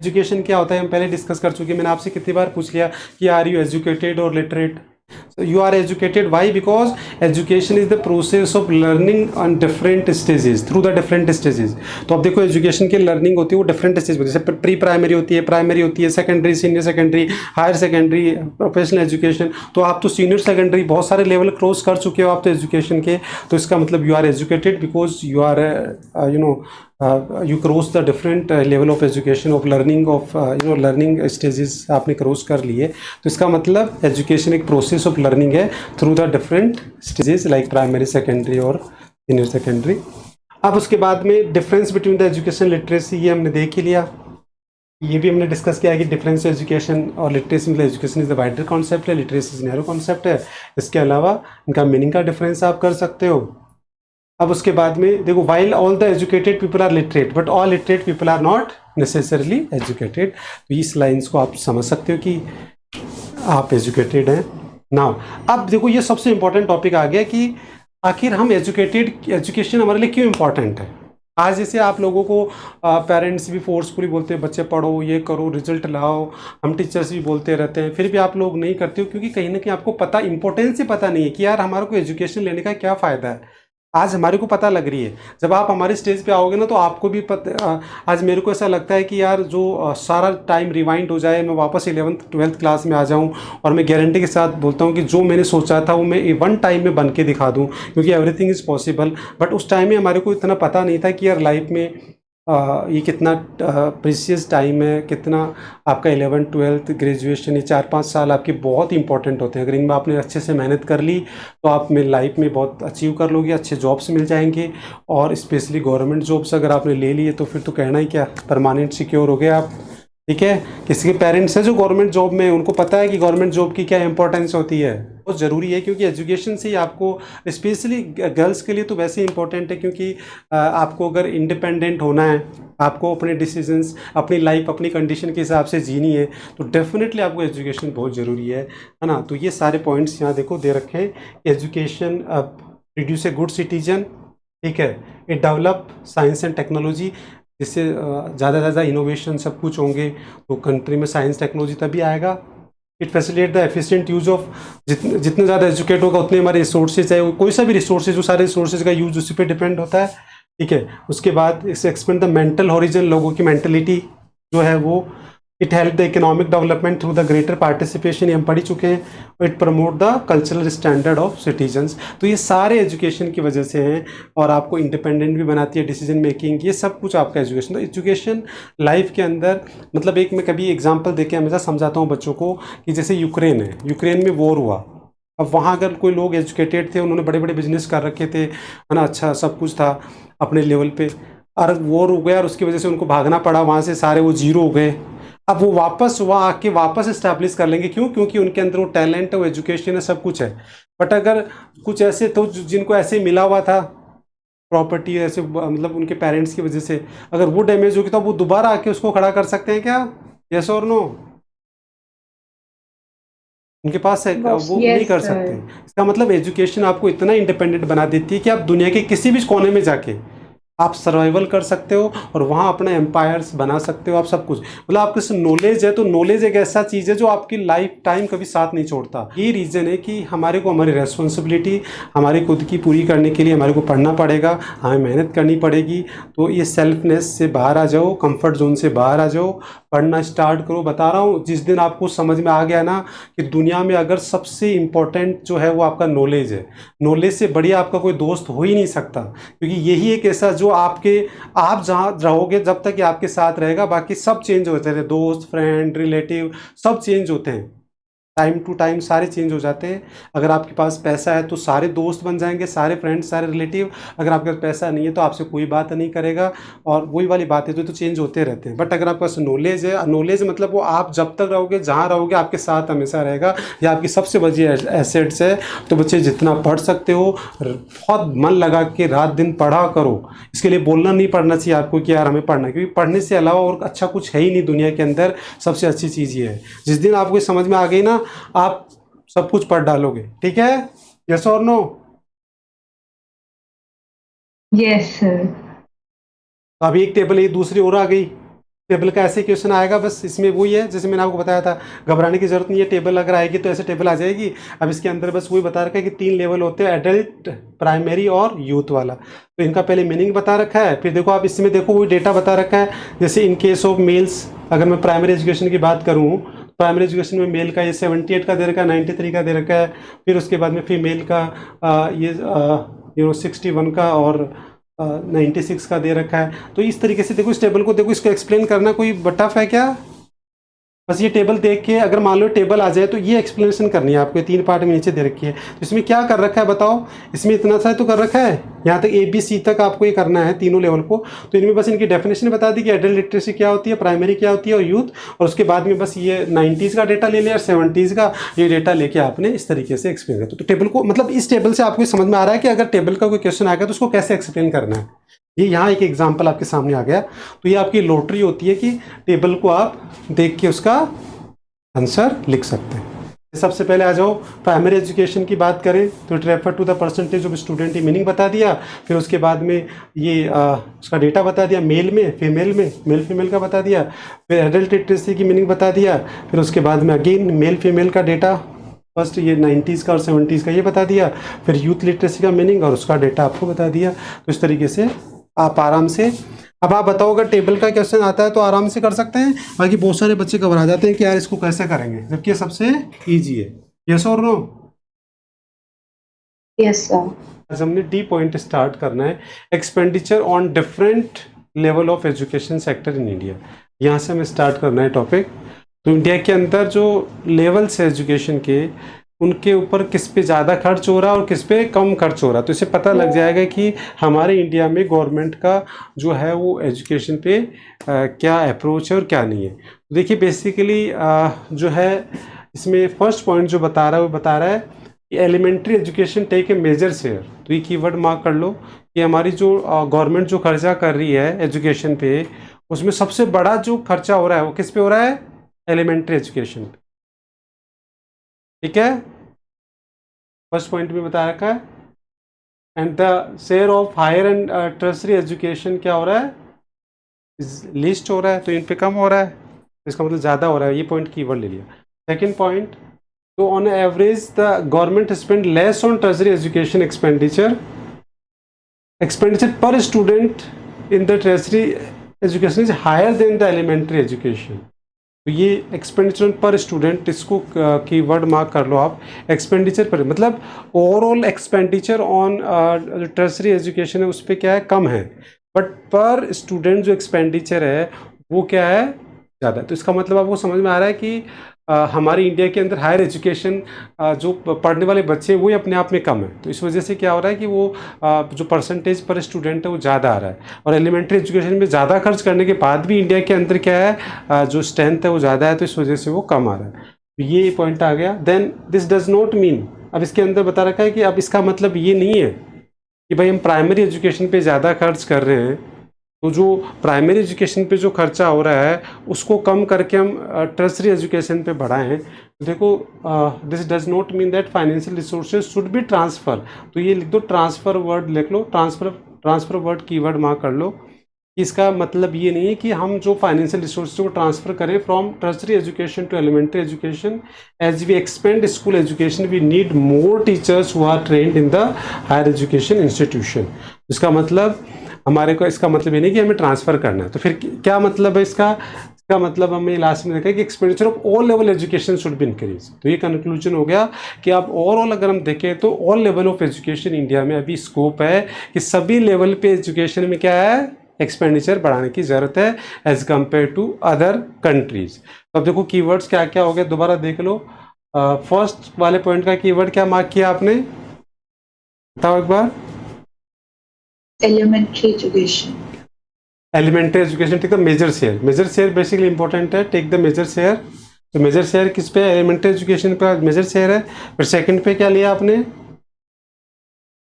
Education क्या होता है हम पहले डिस्कस कर चुके हैं। मैंने आपसे कितनी बार पूछ लिया कि आर यू एजुकेटेड और literate? So you are educated. Why? Because education is the process of learning on different stages, through the different stages. तो अब देखो एजुकेशन की लर्निंग होती है वो डिफरेंट स्टेज में, जैसे प्री प्राइमरी होती है, प्राइमरी होती है, secondary, senior secondary, higher secondary, professional education. तो आप तो सीनियर सेकेंडरी बहुत सारे लेवल क्रॉस कर चुके हो आप तो एजुकेशन के। तो इसका मतलब you are educated because you are you cross the different level of education of learning of learning stages आपने क्रॉस कर लिए। तो इसका मतलब एजुकेशन एक प्रोसेस ऑफ लर्निंग है through the different stages like primary, secondary और सीनियर सेकेंडरी। अब उसके बाद में difference between the education literacy, ये हमने देख ही लिया। ये भी हमने डिस्कस किया कि डिफरेंस एजुकेशन और लिटरेसी मतलब education is the wider concept है, लिटरेसी इज नैरो कॉन्सेप्ट है। इसके अलावा इनका मीनिंग का डिफरेंस आप कर सकते हो। अब उसके बाद में देखो, while all the educated people are literate but all literate people are not necessarily educated. तो इस लाइन्स को आप समझ सकते हो कि आप एजुकेटेड हैं। नाउ अब देखो ये सबसे इंपॉर्टेंट टॉपिक आ गया कि आखिर हम एजुकेशन हमारे लिए क्यों इंपॉर्टेंट है। आज जैसे आप लोगों को पेरेंट्स भी फोर्सफुली बोलते हैं बच्चे पढ़ो, ये करो, रिजल्ट लाओ, हम टीचर्स भी बोलते रहते हैं, फिर भी आप लोग नहीं करते हो क्योंकि कहीं ना कहीं आपको पता, इंपॉर्टेंस ही पता नहीं है कि यार हमारे को एजुकेशन लेने का क्या फ़ायदा है। आज हमारे को पता लग रही है, जब आप हमारे स्टेज पे आओगे ना तो आपको भी आज मेरे को ऐसा लगता है कि यार जो सारा टाइम रिवाइंड हो जाए, मैं वापस 11th-12th क्लास में आ जाऊं और मैं गारंटी के साथ बोलता हूं कि जो मैंने सोचा था वो मैं वन टाइम में बन के दिखा दूं, क्योंकि एवरीथिंग इज़ पॉसिबल। बट उस टाइम में हमारे को इतना पता नहीं था कि यार लाइफ में ये कितना प्रीशियस टाइम है, कितना आपका 11th-12th ग्रेजुएशन, ये 4-5 साल आपके बहुत इंपॉर्टेंट होते हैं। अगर इनमें आपने अच्छे से मेहनत कर ली तो आप में लाइफ में बहुत अचीव कर लोगे, अच्छे जॉब्स मिल जाएंगे। और स्पेशली गवर्नमेंट जॉब्स अगर आपने ले लिए तो फिर तो कहना ही क्या, परमानेंट सिक्योर हो गए आप। ठीक है, किसी के पेरेंट्स हैं जो गवर्नमेंट जॉब में, उनको पता है कि गवर्नमेंट जॉब की क्या इंपॉर्टेंस होती है, बहुत ज़रूरी है। क्योंकि एजुकेशन से ही आपको, स्पेशली गर्ल्स के लिए तो वैसे इंपॉर्टेंट है, क्योंकि आपको अगर इंडिपेंडेंट होना है, आपको अपने डिसीजंस, अपनी लाइफ अपनी कंडीशन के हिसाब से जीनी है, तो डेफिनेटली आपको एजुकेशन बहुत ज़रूरी है ना। तो ये सारे पॉइंट्स यहाँ देखो दे रखे हैं। Education produce a good citizen, ठीक है, it develop science and technology, जिससे ज़्यादा से ज़्यादा इनोवेशन सब कुछ होंगे, तो कंट्री में साइंस टेक्नोलॉजी तभी आएगा। It facilitate the efficient use of, जितने ज़्यादा एजुकेट होगा उतने हमारे रिसोर्सेज है, कोई सा भी रिसोर्सेज, वो सारे रिसोर्सेज का यूज उसी पे डिपेंड होता है। ठीक है, उसके बाद इससे एक्सपेंड द मेंटल हॉरिजन, लोगों की मेंटलिटी जो है वो। It help the economic development through the greater participation, ये हम पढ़ चुके हैं। It promote the cultural standard of citizens. तो ये सारे एजुकेशन की वजह से हैं, और आपको इंडिपेंडेंट भी बनाती है, डिसीजन मेकिंग, ये सब कुछ आपका एजुकेशन। तो एजुकेशन लाइफ के अंदर, मतलब एक मैं कभी एग्जांपल देके हमेशा समझाता हूँ बच्चों को कि जैसे यूक्रेन है, यूक्रेन में वॉर हुआ। अब वहाँ अगर कोई लोग एजुकेटेड थे, उन्होंने बड़े बड़े बिजनेस कर रखे थे, है ना, अच्छा सब कुछ था अपने लेवल पे, और वॉर हो गया और उसकी वजह से उनको भागना पड़ा वहाँ से, सारे वो जीरो हो गए। अब वो वापस वहाँ आके वापस इस्टेब्लिश कर लेंगे, क्यों? क्योंकि उनके अंदर वो टैलेंट है, वो एजुकेशन है, सब कुछ है। बट अगर कुछ ऐसे तो जिनको ऐसे मिला हुआ था प्रॉपर्टी, ऐसे मतलब उनके पेरेंट्स की वजह से, अगर वो डैमेज होगी तो वो दोबारा आके उसको खड़ा कर सकते हैं क्या? यस और नो? उनके पास है, बस, वो नहीं यस कर सकते। सर। इसका मतलब एजुकेशन आपको इतना इंडिपेंडेंट बना देती है कि आप दुनिया के किसी भी कोने में जाके आप सर्वाइवल कर सकते हो और वहाँ अपना एम्पायर्स बना सकते हो, आप सब कुछ, मतलब आपके पास नॉलेज है। तो नॉलेज एक ऐसा चीज़ है जो आपकी लाइफ टाइम कभी साथ नहीं छोड़ता। ये रीज़न है कि हमारे को हमारी रेस्पॉन्सिबिलिटी हमारी खुद की पूरी करने के लिए हमारे को पढ़ना पड़ेगा, हमें मेहनत करनी पड़ेगी। तो ये सेल्फनेस से बाहर आ जाओ, कंफर्ट जोन से बाहर आ जाओ, पढ़ना स्टार्ट करो। बता रहा हूँ, जिस दिन आपको समझ में आ गया ना कि दुनिया में अगर सबसे इम्पोर्टेंट जो है वो आपका नॉलेज है, नॉलेज से बढ़िया आपका कोई दोस्त हो ही नहीं सकता। क्योंकि यही एक ऐसा जो आपके, आप जहाँ रहोगे जब तक ये आपके साथ रहेगा, बाकी सब चेंज होते हैं, दोस्त, फ्रेंड, रिलेटिव, सब चेंज होते हैं, टाइम टू टाइम सारे चेंज हो जाते हैं। अगर आपके पास पैसा है तो सारे दोस्त बन जाएंगे, सारे फ्रेंड्स, सारे रिलेटिव। अगर आपके पास पैसा नहीं है तो आपसे कोई बात नहीं करेगा, और वही वाली बातें तो चेंज होते रहते हैं। बट अगर आपके पास नॉलेज है, नॉलेज मतलब वो आप जब तक रहोगे, जहाँ रहोगे, आपके साथ हमेशा रहेगा, ये आपकी सबसे बड़ी एसेट्स है। तो बच्चे जितना पढ़ सकते हो, बहुत मन लगा के रात दिन पढ़ा करो। इसके लिए बोलना नहीं पड़ना चाहिए आपको कि यार हमें पढ़ना है, क्योंकि पढ़ने से अलावा और अच्छा कुछ है ही नहीं दुनिया के अंदर। सबसे अच्छी चीज़ ये है, जिस दिन आपको ये समझ में आ गई ना, आप सब कुछ पढ़ डालोगे। ठीक है, यस और नो? Yes sir. तो अभी एक टेबल ये दूसरी और आ गई, टेबल का ऐसे क्वेश्चन आएगा, बस इसमें वही है जैसे मैंने आपको बताया था, घबराने की जरूरत नहीं है। टेबल अगर आएगी तो ऐसे टेबल आ जाएगी। अब इसके अंदर बस वही बता रखा है कि 3 लेवल होते हैं, एडल्ट, प्राइमरी और यूथ वाला। तो इनका पहले मीनिंग बता रखा है, फिर देखो आप इसमें देखो वही डेटा बता रखा है। जैसे इन केस ऑफ मेल्स, अगर मैं प्राइमरी एजुकेशन की बात करूँ, प्राइमरी एजुकेशन में मेल का ये 78 का दे रखा है, 93 का दे रखा है। फिर उसके बाद में फीमेल का ये 61 का और 96 का दे रखा है। तो इस तरीके से देखो इस टेबल को, देखो इसको एक्सप्लेन करना कोई टफ है क्या? बस ये टेबल देख के अगर मान लो टेबल आ जाए तो ये एक्सप्लेनेशन करनी है आपको। ये 3 पार्ट में नीचे दे रखी है, तो इसमें क्या कर रखा है बताओ? इसमें इतना सा तो कर रखा है, यहाँ तक ABC तक आपको ये करना है, तीनों लेवल को। तो इनमें बस इनकी डेफिनेशन बता दी कि एडल्ट लिटरेसी क्या होती है, प्राइमरी क्या होती है और यूथ। और उसके बाद में बस ये 90s का डेटा ले लिया और 70s का ये डेटा लेके आपने इस तरीके से एक्सप्लेन किया। तो टेबल को मतलब इस टेबल से आपको समझ में आ रहा है कि अगर टेबल का कोई क्वेश्चन आएगा तो उसको कैसे एक्सप्लेन करना है। ये यहाँ एक एग्जाम्पल आपके सामने आ गया। तो ये आपकी लॉटरी होती है कि टेबल को आप देख के उसका आंसर लिख सकते हैं। सबसे पहले आ जाओ, प्राइमरी एजुकेशन की बात करें तो it refer to the percentage of student, ये मीनिंग बता दिया। फिर उसके बाद में ये उसका डेटा बता दिया, मेल में, फीमेल में, मेल फीमेल का बता दिया। फिर एडल्ट लिटरेसी की मीनिंग बता दिया। फिर उसके बाद में अगेन मेल फीमेल का डेटा, फर्स्ट ये 90s का और 70s का ये बता दिया। फिर यूथ लिटरेसी का मीनिंग और उसका डेटा आपको बता दिया। तो इस तरीके से आप आराम से, अब आप बताओ अगर टेबल का क्वेश्चन आता है तो आराम से कर सकते हैं। बाकी बहुत सारे बच्चे घबरा जाते हैं कि यार इसको कैसे करेंगे, जबकि ये सबसे इजी है। यस और नो? Yes sir. आज हमने डी पॉइंट स्टार्ट करना है, expenditure on different level of education sector in India. यहाँ से हमें स्टार्ट करना है टॉपिक। तो इंडिया के अंदर जो लेवल्स है एजुकेशन के, उनके ऊपर किस पे ज़्यादा खर्च हो रहा है और किस पे कम खर्च हो रहा है। तो इससे पता लग जाएगा कि हमारे इंडिया में गवर्नमेंट का जो है वो एजुकेशन पे क्या अप्रोच है और क्या नहीं है। तो देखिए बेसिकली जो है इसमें फर्स्ट पॉइंट जो बता रहा है वो बता रहा है कि elementary education take a major share. तो ये कीवर्ड मार्क कर लो कि हमारी जो गवर्नमेंट जो खर्चा कर रही है एजुकेशन पे, उसमें सबसे बड़ा जो खर्चा हो रहा है वो किस पे हो रहा है? एलिमेंट्री एजुकेशन पे। ठीक है, फर्स्ट पॉइंट में बता रखा है। And the share of higher and tertiary education क्या हो रहा है? लिस्ट हो रहा है, तो इन पे कम हो रहा है, इसका मतलब ज़्यादा हो रहा है। ये पॉइंट कीवर्ड ले लिया। सेकंड पॉइंट, तो on average the government spend less on tertiary education expenditure per student in the tertiary education is higher than the elementary education. तो ये एक्सपेंडिचर पर स्टूडेंट, इसको कीवर्ड मार्क कर लो आप। Expenditure पर मतलब overall expenditure on tertiary education है उस पर क्या है? कम है, बट पर स्टूडेंट जो एक्सपेंडिचर है वो क्या है? ज़्यादा। तो इसका मतलब आपको समझ में आ रहा है कि हमारी इंडिया के अंदर हायर एजुकेशन जो पढ़ने वाले बच्चे वो ही अपने आप में कम है। तो इस वजह से क्या हो रहा है कि वो जो परसेंटेज पर स्टूडेंट है वो ज़्यादा आ रहा है। और एलिमेंट्री एजुकेशन में ज़्यादा खर्च करने के बाद भी इंडिया के अंदर क्या है, जो स्ट्रेंथ है वो ज़्यादा है, तो इस वजह से वो कम आ रहा है। तो ये पॉइंट आ गया। Then this does not mean, अब इसके अंदर बता रखा है कि अब इसका मतलब ये नहीं है कि भाई हम प्राइमरी एजुकेशन पे ज़्यादा खर्च कर रहे हैं तो जो प्राइमरी एजुकेशन पे जो खर्चा हो रहा है उसको कम करके हम टर्सरी एजुकेशन पे बढ़ाएं। देखो this does not mean that financial resources should be transfer. तो ये लिख दो, ट्रांसफ़र वर्ड लिख लो, ट्रांसफ़र वर्ड कीवर्ड मार्क कर लो। इसका मतलब ये नहीं है कि हम जो फाइनेंशियल रिसोर्सेज को ट्रांसफ़र करें from tertiary education to elementary education. As we expand school education we need more teachers who are trained in the higher education institution. इसका मतलब हमारे को, इसका मतलब ये नहीं कि हमें ट्रांसफ़र करना है। तो फिर क्या मतलब है इसका? इसका मतलब हमें लास्ट में देखा कि expenditure of all level education should be increase. तो ये कंक्लूजन हो गया कि आप ओवरऑल अगर हम देखें तो all level of education India में अभी स्कोप है कि सभी लेवल पे एजुकेशन में क्या है? एक्सपेंडिचर बढ़ाने की ज़रूरत है as compare to other countries. तो अब देखो कीवर्ड्स क्या क्या हो गया, दोबारा देख लो। फर्स्ट वाले पॉइंट का कीवर्ड क्या मार्क किया आपने, बताओ एक बार। Elementary education. Elementary education, take the major share. Major share basically important है, टेक द मेजर शेयर। तो मेजर शेयर किस पे? एलिमेंट्री एजुकेशन पे मेजर शेयर है। फिर सेकंड पे क्या लिया आपने?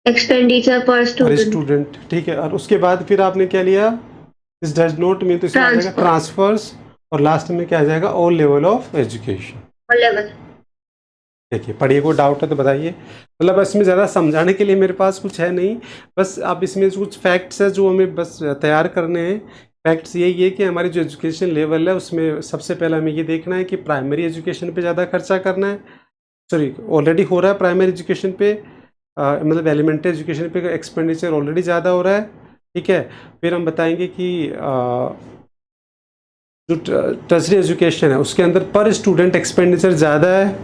एक्सपेंडिचर पर स्टूडेंट, ठीक है। और उसके बाद फिर आपने क्या लिया? दिस डज नॉट मीन, तो इसमें आ जाएगा ट्रांसफर्स। और लास्ट में क्या आ जाएगा? All level of education. Level. देखिए पढ़िए, कोई डाउट है तो बताइए। मतलब इसमें ज़्यादा समझाने के लिए मेरे पास कुछ है नहीं, बस आप इसमें कुछ फैक्ट्स है जो हमें बस तैयार करने हैं फैक्ट्स यही है कि हमारी जो एजुकेशन लेवल है उसमें सबसे पहले हमें ये देखना है कि प्राइमरी एजुकेशन पे ज़्यादा खर्चा करना है, सॉरी ऑलरेडी हो रहा है प्राइमरी एजुकेशन पे, मतलब एलिमेंट्री एजुकेशन पे एक्सपेंडिचर ऑलरेडी ज़्यादा हो रहा है, ठीक है। फिर हम बताएंगे कि जो टर्शरी एजुकेशन है उसके अंदर पर स्टूडेंट एक्सपेंडिचर ज़्यादा है,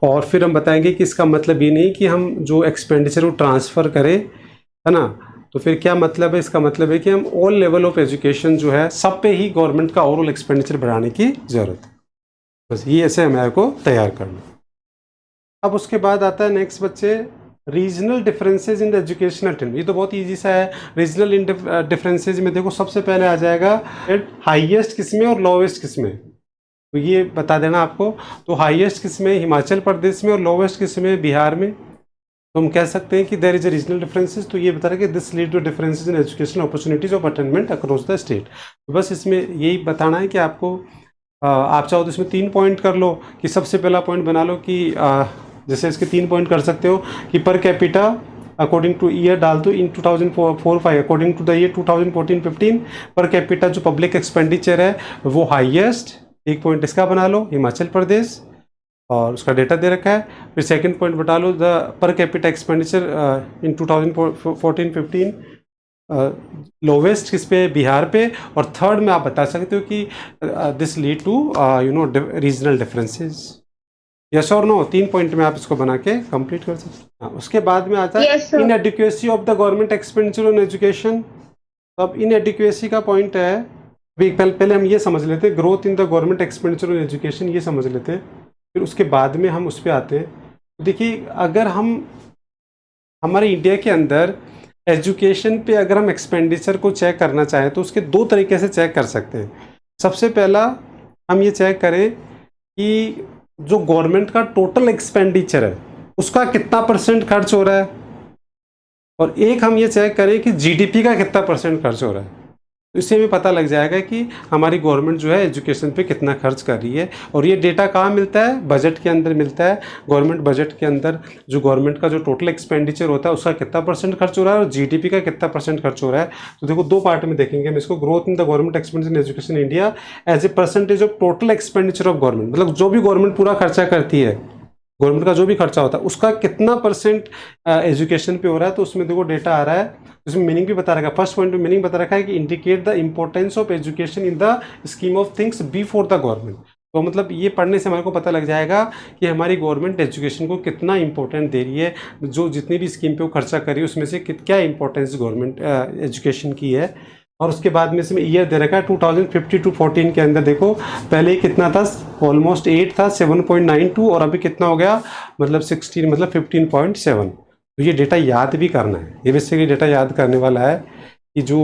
और फिर हम बताएंगे कि इसका मतलब ये नहीं कि हम जो एक्सपेंडिचर वो ट्रांसफ़र करें, है ना। तो फिर क्या मतलब है, इसका मतलब है कि हम ऑल लेवल ऑफ एजुकेशन जो है सब पे ही गवर्नमेंट का ओवरऑल एक्सपेंडिचर बढ़ाने की ज़रूरत है। बस ये ऐसे हमारे को तैयार करना। अब उसके बाद आता है नेक्स्ट बच्चे, regional differences in the educational trend. ये तो बहुत ईजी सा है। रीजनल डिफरेंसेस में देखो सबसे पहले आ जाएगा हाईएस्ट किसमें और लोवेस्ट किसमें, तो ये बता देना आपको। तो हाईएस्ट किसमें हिमाचल प्रदेश में और लोवेस्ट किसमें बिहार में। तो हम कह सकते हैं कि there is a regional differences. तो ये बता रहा है कि this lead to differences in educational opportunities of attainment across the state. तो बस इसमें यही बताना है कि आपको आप चाहो तो इसमें 3 पॉइंट कर लो, कि सबसे पहला पॉइंट बना लो कि जैसे इसके 3 पॉइंट कर सकते हो कि per capita according to year डाल दो in 2004-5 according to the year 2014-15 per capita जो पब्लिक एक्सपेंडिचर है वो हाईएस्ट, एक पॉइंट इसका बना लो हिमाचल प्रदेश, और उसका डेटा दे रखा है। फिर सेकंड पॉइंट बता लो the per capita expenditure in 2014-15 lowest किस पे, बिहार पे। और थर्ड में आप बता सकते हो कि this lead to regional differences. Yes और नो, 3 पॉइंट में आप इसको बना के कंप्लीट कर सकते हैं। उसके बाद में आता है in adequacy of the government expenditure on education. तो अब इन एडिक्वेसी का पॉइंट है, पहले हम ये समझ लेते हैं growth in the government expenditure on education, ये समझ लेते हैं, फिर उसके बाद में हम उस पर आते हैं। तो देखिए अगर हम हमारे इंडिया के अंदर एजुकेशन पे अगर हम एक्सपेंडिचर को चेक करना चाहें तो उसके 2 तरीके से चेक कर सकते हैं। सबसे पहला हम ये चेक करें कि जो गवर्नमेंट का टोटल एक्सपेंडिचर है उसका कितना % खर्च हो रहा है, और एक हम ये चेक करें कि जीडीपी का कितना % खर्च हो रहा है। तो इससे हमें पता लग जाएगा कि हमारी गवर्नमेंट जो है एजुकेशन पे कितना खर्च कर रही है। और ये डेटा कहाँ मिलता है, बजट के अंदर मिलता है। गवर्नमेंट बजट के अंदर जो गवर्नमेंट का जो टोटल एक्सपेंडिचर होता है उसका कितना % खर्च हो रहा है और जीडीपी का कितना % खर्च हो रहा है। तो देखो 2 पार्ट में देखेंगे हम इसको, growth in the government expenditure in education India as a percentage of total expenditure of government. मतलब जो भी गवर्नमेंट पूरा खर्चा करती है, गवर्नमेंट का जो भी खर्चा होता है उसका कितना % एजुकेशन पे हो रहा है। तो उसमें देखो डेटा आ रहा है, उसमें मीनिंग भी बता रखा है। फर्स्ट पॉइंट में मीनिंग बता रखा है कि indicate the importance of education in the scheme of things before the government. तो मतलब ये पढ़ने से हमारे को पता लग जाएगा कि हमारी गवर्नमेंट एजुकेशन को कितना इंपॉर्टेंट दे रही है, जो जितनी भी स्कीम पे वो खर्चा कर रही है उसमें से क्या इंपॉर्टेंस गवर्नमेंट एजुकेशन की है। और उसके बाद में इसमें ईयर दे रखा है 2050 to 14 के अंदर। देखो पहले कितना था, ऑलमोस्ट 8 था, 7.92, और अभी कितना हो गया, मतलब 16, मतलब 15.7। तो ये डेटा याद भी करना है, ये बेसिकली डेटा याद करने वाला है कि जो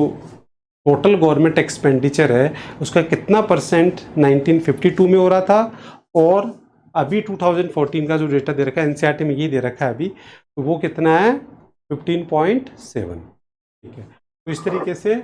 टोटल गवर्नमेंट एक्सपेंडिचर है उसका कितना % 1952 में हो रहा था, और अभी 2014 का जो डेटा दे रखा है एनसीईआरटी में ये दे रखा है अभी, तो वो कितना है 15.7। ठीक है, तो इस तरीके से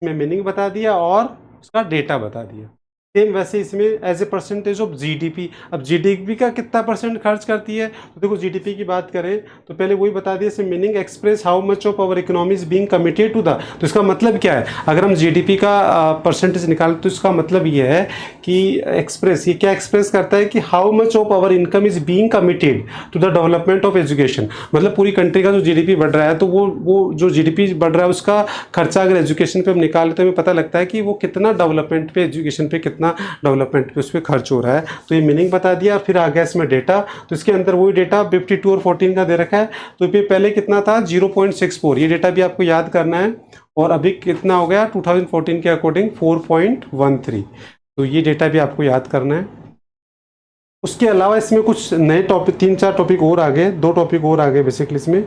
इसमें मीनिंग बता दिया और उसका डेटा बता दिया। सेम वैसे इसमें as a percentage of GDP. अब जीडीपी का कितना % खर्च करती है, तो देखो जीडीपी की बात करें तो पहले वही बता दिया, इसमें meaning express how much of our economy is being committed to the. तो इसका मतलब क्या है, अगर हम जीडीपी का % निकालें तो इसका मतलब ये है कि एक्सप्रेस, ये क्या एक्सप्रेस करता है कि how much of our income is being committed to the development of education. मतलब पूरी कंट्री का जो जीडीपी बढ़ रहा है तो वो जो जीडीपी बढ़ रहा है उसका खर्चा अगर एजुकेशन पे हम निकालें तो हमें पता लगता है कि वो कितना डेवलपमेंट पे, एजुकेशन पे कितना डेवलपमेंट पे उस पर खर्च हो रहा है। तो ये मीनिंग बता दिया, फिर आ गया इसमें डेटा। तो इसके अंदर वही डेटा 52 और 14 का दे रखा है। तो ये पहले कितना था 0.64, ये डेटा भी आपको याद करना है। और अभी कितना हो गया 2014 के अकॉर्डिंग 4.13। तो ये डेटा भी आपको याद करना है। उसके अलावा इसमें कुछ नए टॉपिक, 3-4 टॉपिक और आ गए, 2 टॉपिक और आ गए बेसिकली इसमें।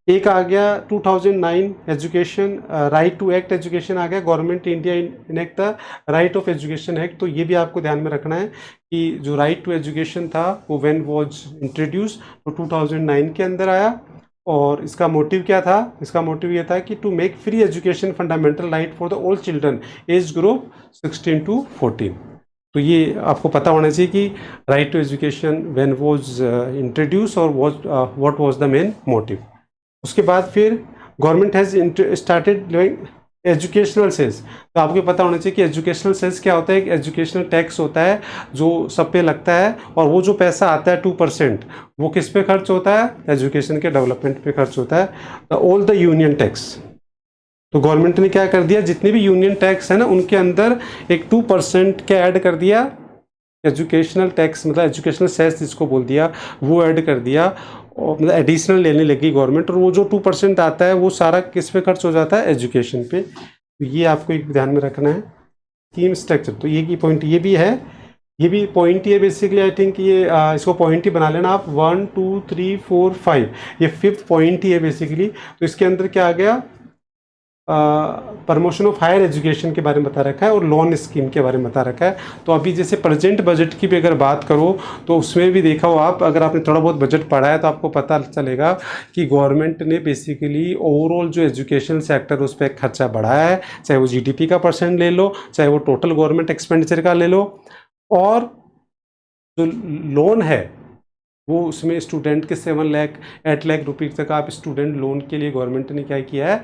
एक आ गया 2009 education right to act education आ गया, government India enact the right of education act. तो ये भी आपको ध्यान में रखना है कि जो राइट टू एजुकेशन था वो व्हेन वाज इंट्रोड्यूस, तो 2009 के अंदर आया। और इसका मोटिव क्या था, इसका मोटिव ये था कि to make free education fundamental right for the all children age group 16 to 14। तो ये आपको पता होना चाहिए कि right to education when was introduce और what was the main motive. उसके बाद फिर government has started educational cess, तो आपको पता होना चाहिए कि एजुकेशनल सेस क्या होता है। एक एजुकेशनल टैक्स होता है जो सब पे लगता है, और वो जो पैसा आता है 2%, वो किस पे खर्च होता है? एजुकेशन के डेवलपमेंट पे खर्च होता है। ऑल द यूनियन टैक्स, तो गवर्नमेंट ने क्या कर दिया, जितने भी यूनियन टैक्स है ना उनके अंदर एक 2% क्या ऐड कर दिया, एजुकेशनल टैक्स मतलब एजुकेशनल सेस जिसको बोल दिया, वो ऐड कर दिया, और मतलब एडिशनल लेने लगी गवर्नमेंट। और वो जो 2% आता है वो सारा किस पे खर्च हो जाता है? एजुकेशन पे। तो ये आपको एक ध्यान में रखना है स्कीम स्ट्रक्चर। तो ये की पॉइंट ये भी है, ये भी पॉइंट ही है बेसिकली। आई थिंक ये इसको पॉइंट ही बना लेना आप, 1 2 3 4 5, ये 5th पॉइंट ही है बेसिकली। तो इसके अंदर क्या आ गया, प्रमोशन ऑफ हायर एजुकेशन के बारे में बता रखा है और लोन स्कीम के बारे में बता रखा है। तो अभी जैसे प्रेजेंट बजट की भी अगर बात करो तो उसमें भी देखा हो आप, अगर आपने थोड़ा बहुत बजट पढ़ा है तो आपको पता चलेगा कि गवर्नमेंट ने बेसिकली ओवरऑल जो एजुकेशन सेक्टर उस पर खर्चा बढ़ाया है, चाहे वो जीडीपी का परसेंट ले लो, चाहे वो टोटल गवर्नमेंट एक्सपेंडिचर का ले लो। और जो लोन है वो उसमें स्टूडेंट के 7 लाख 8 लाख रुपीज़ तक आप स्टूडेंट लोन के लिए गवर्नमेंट ने क्या किया है,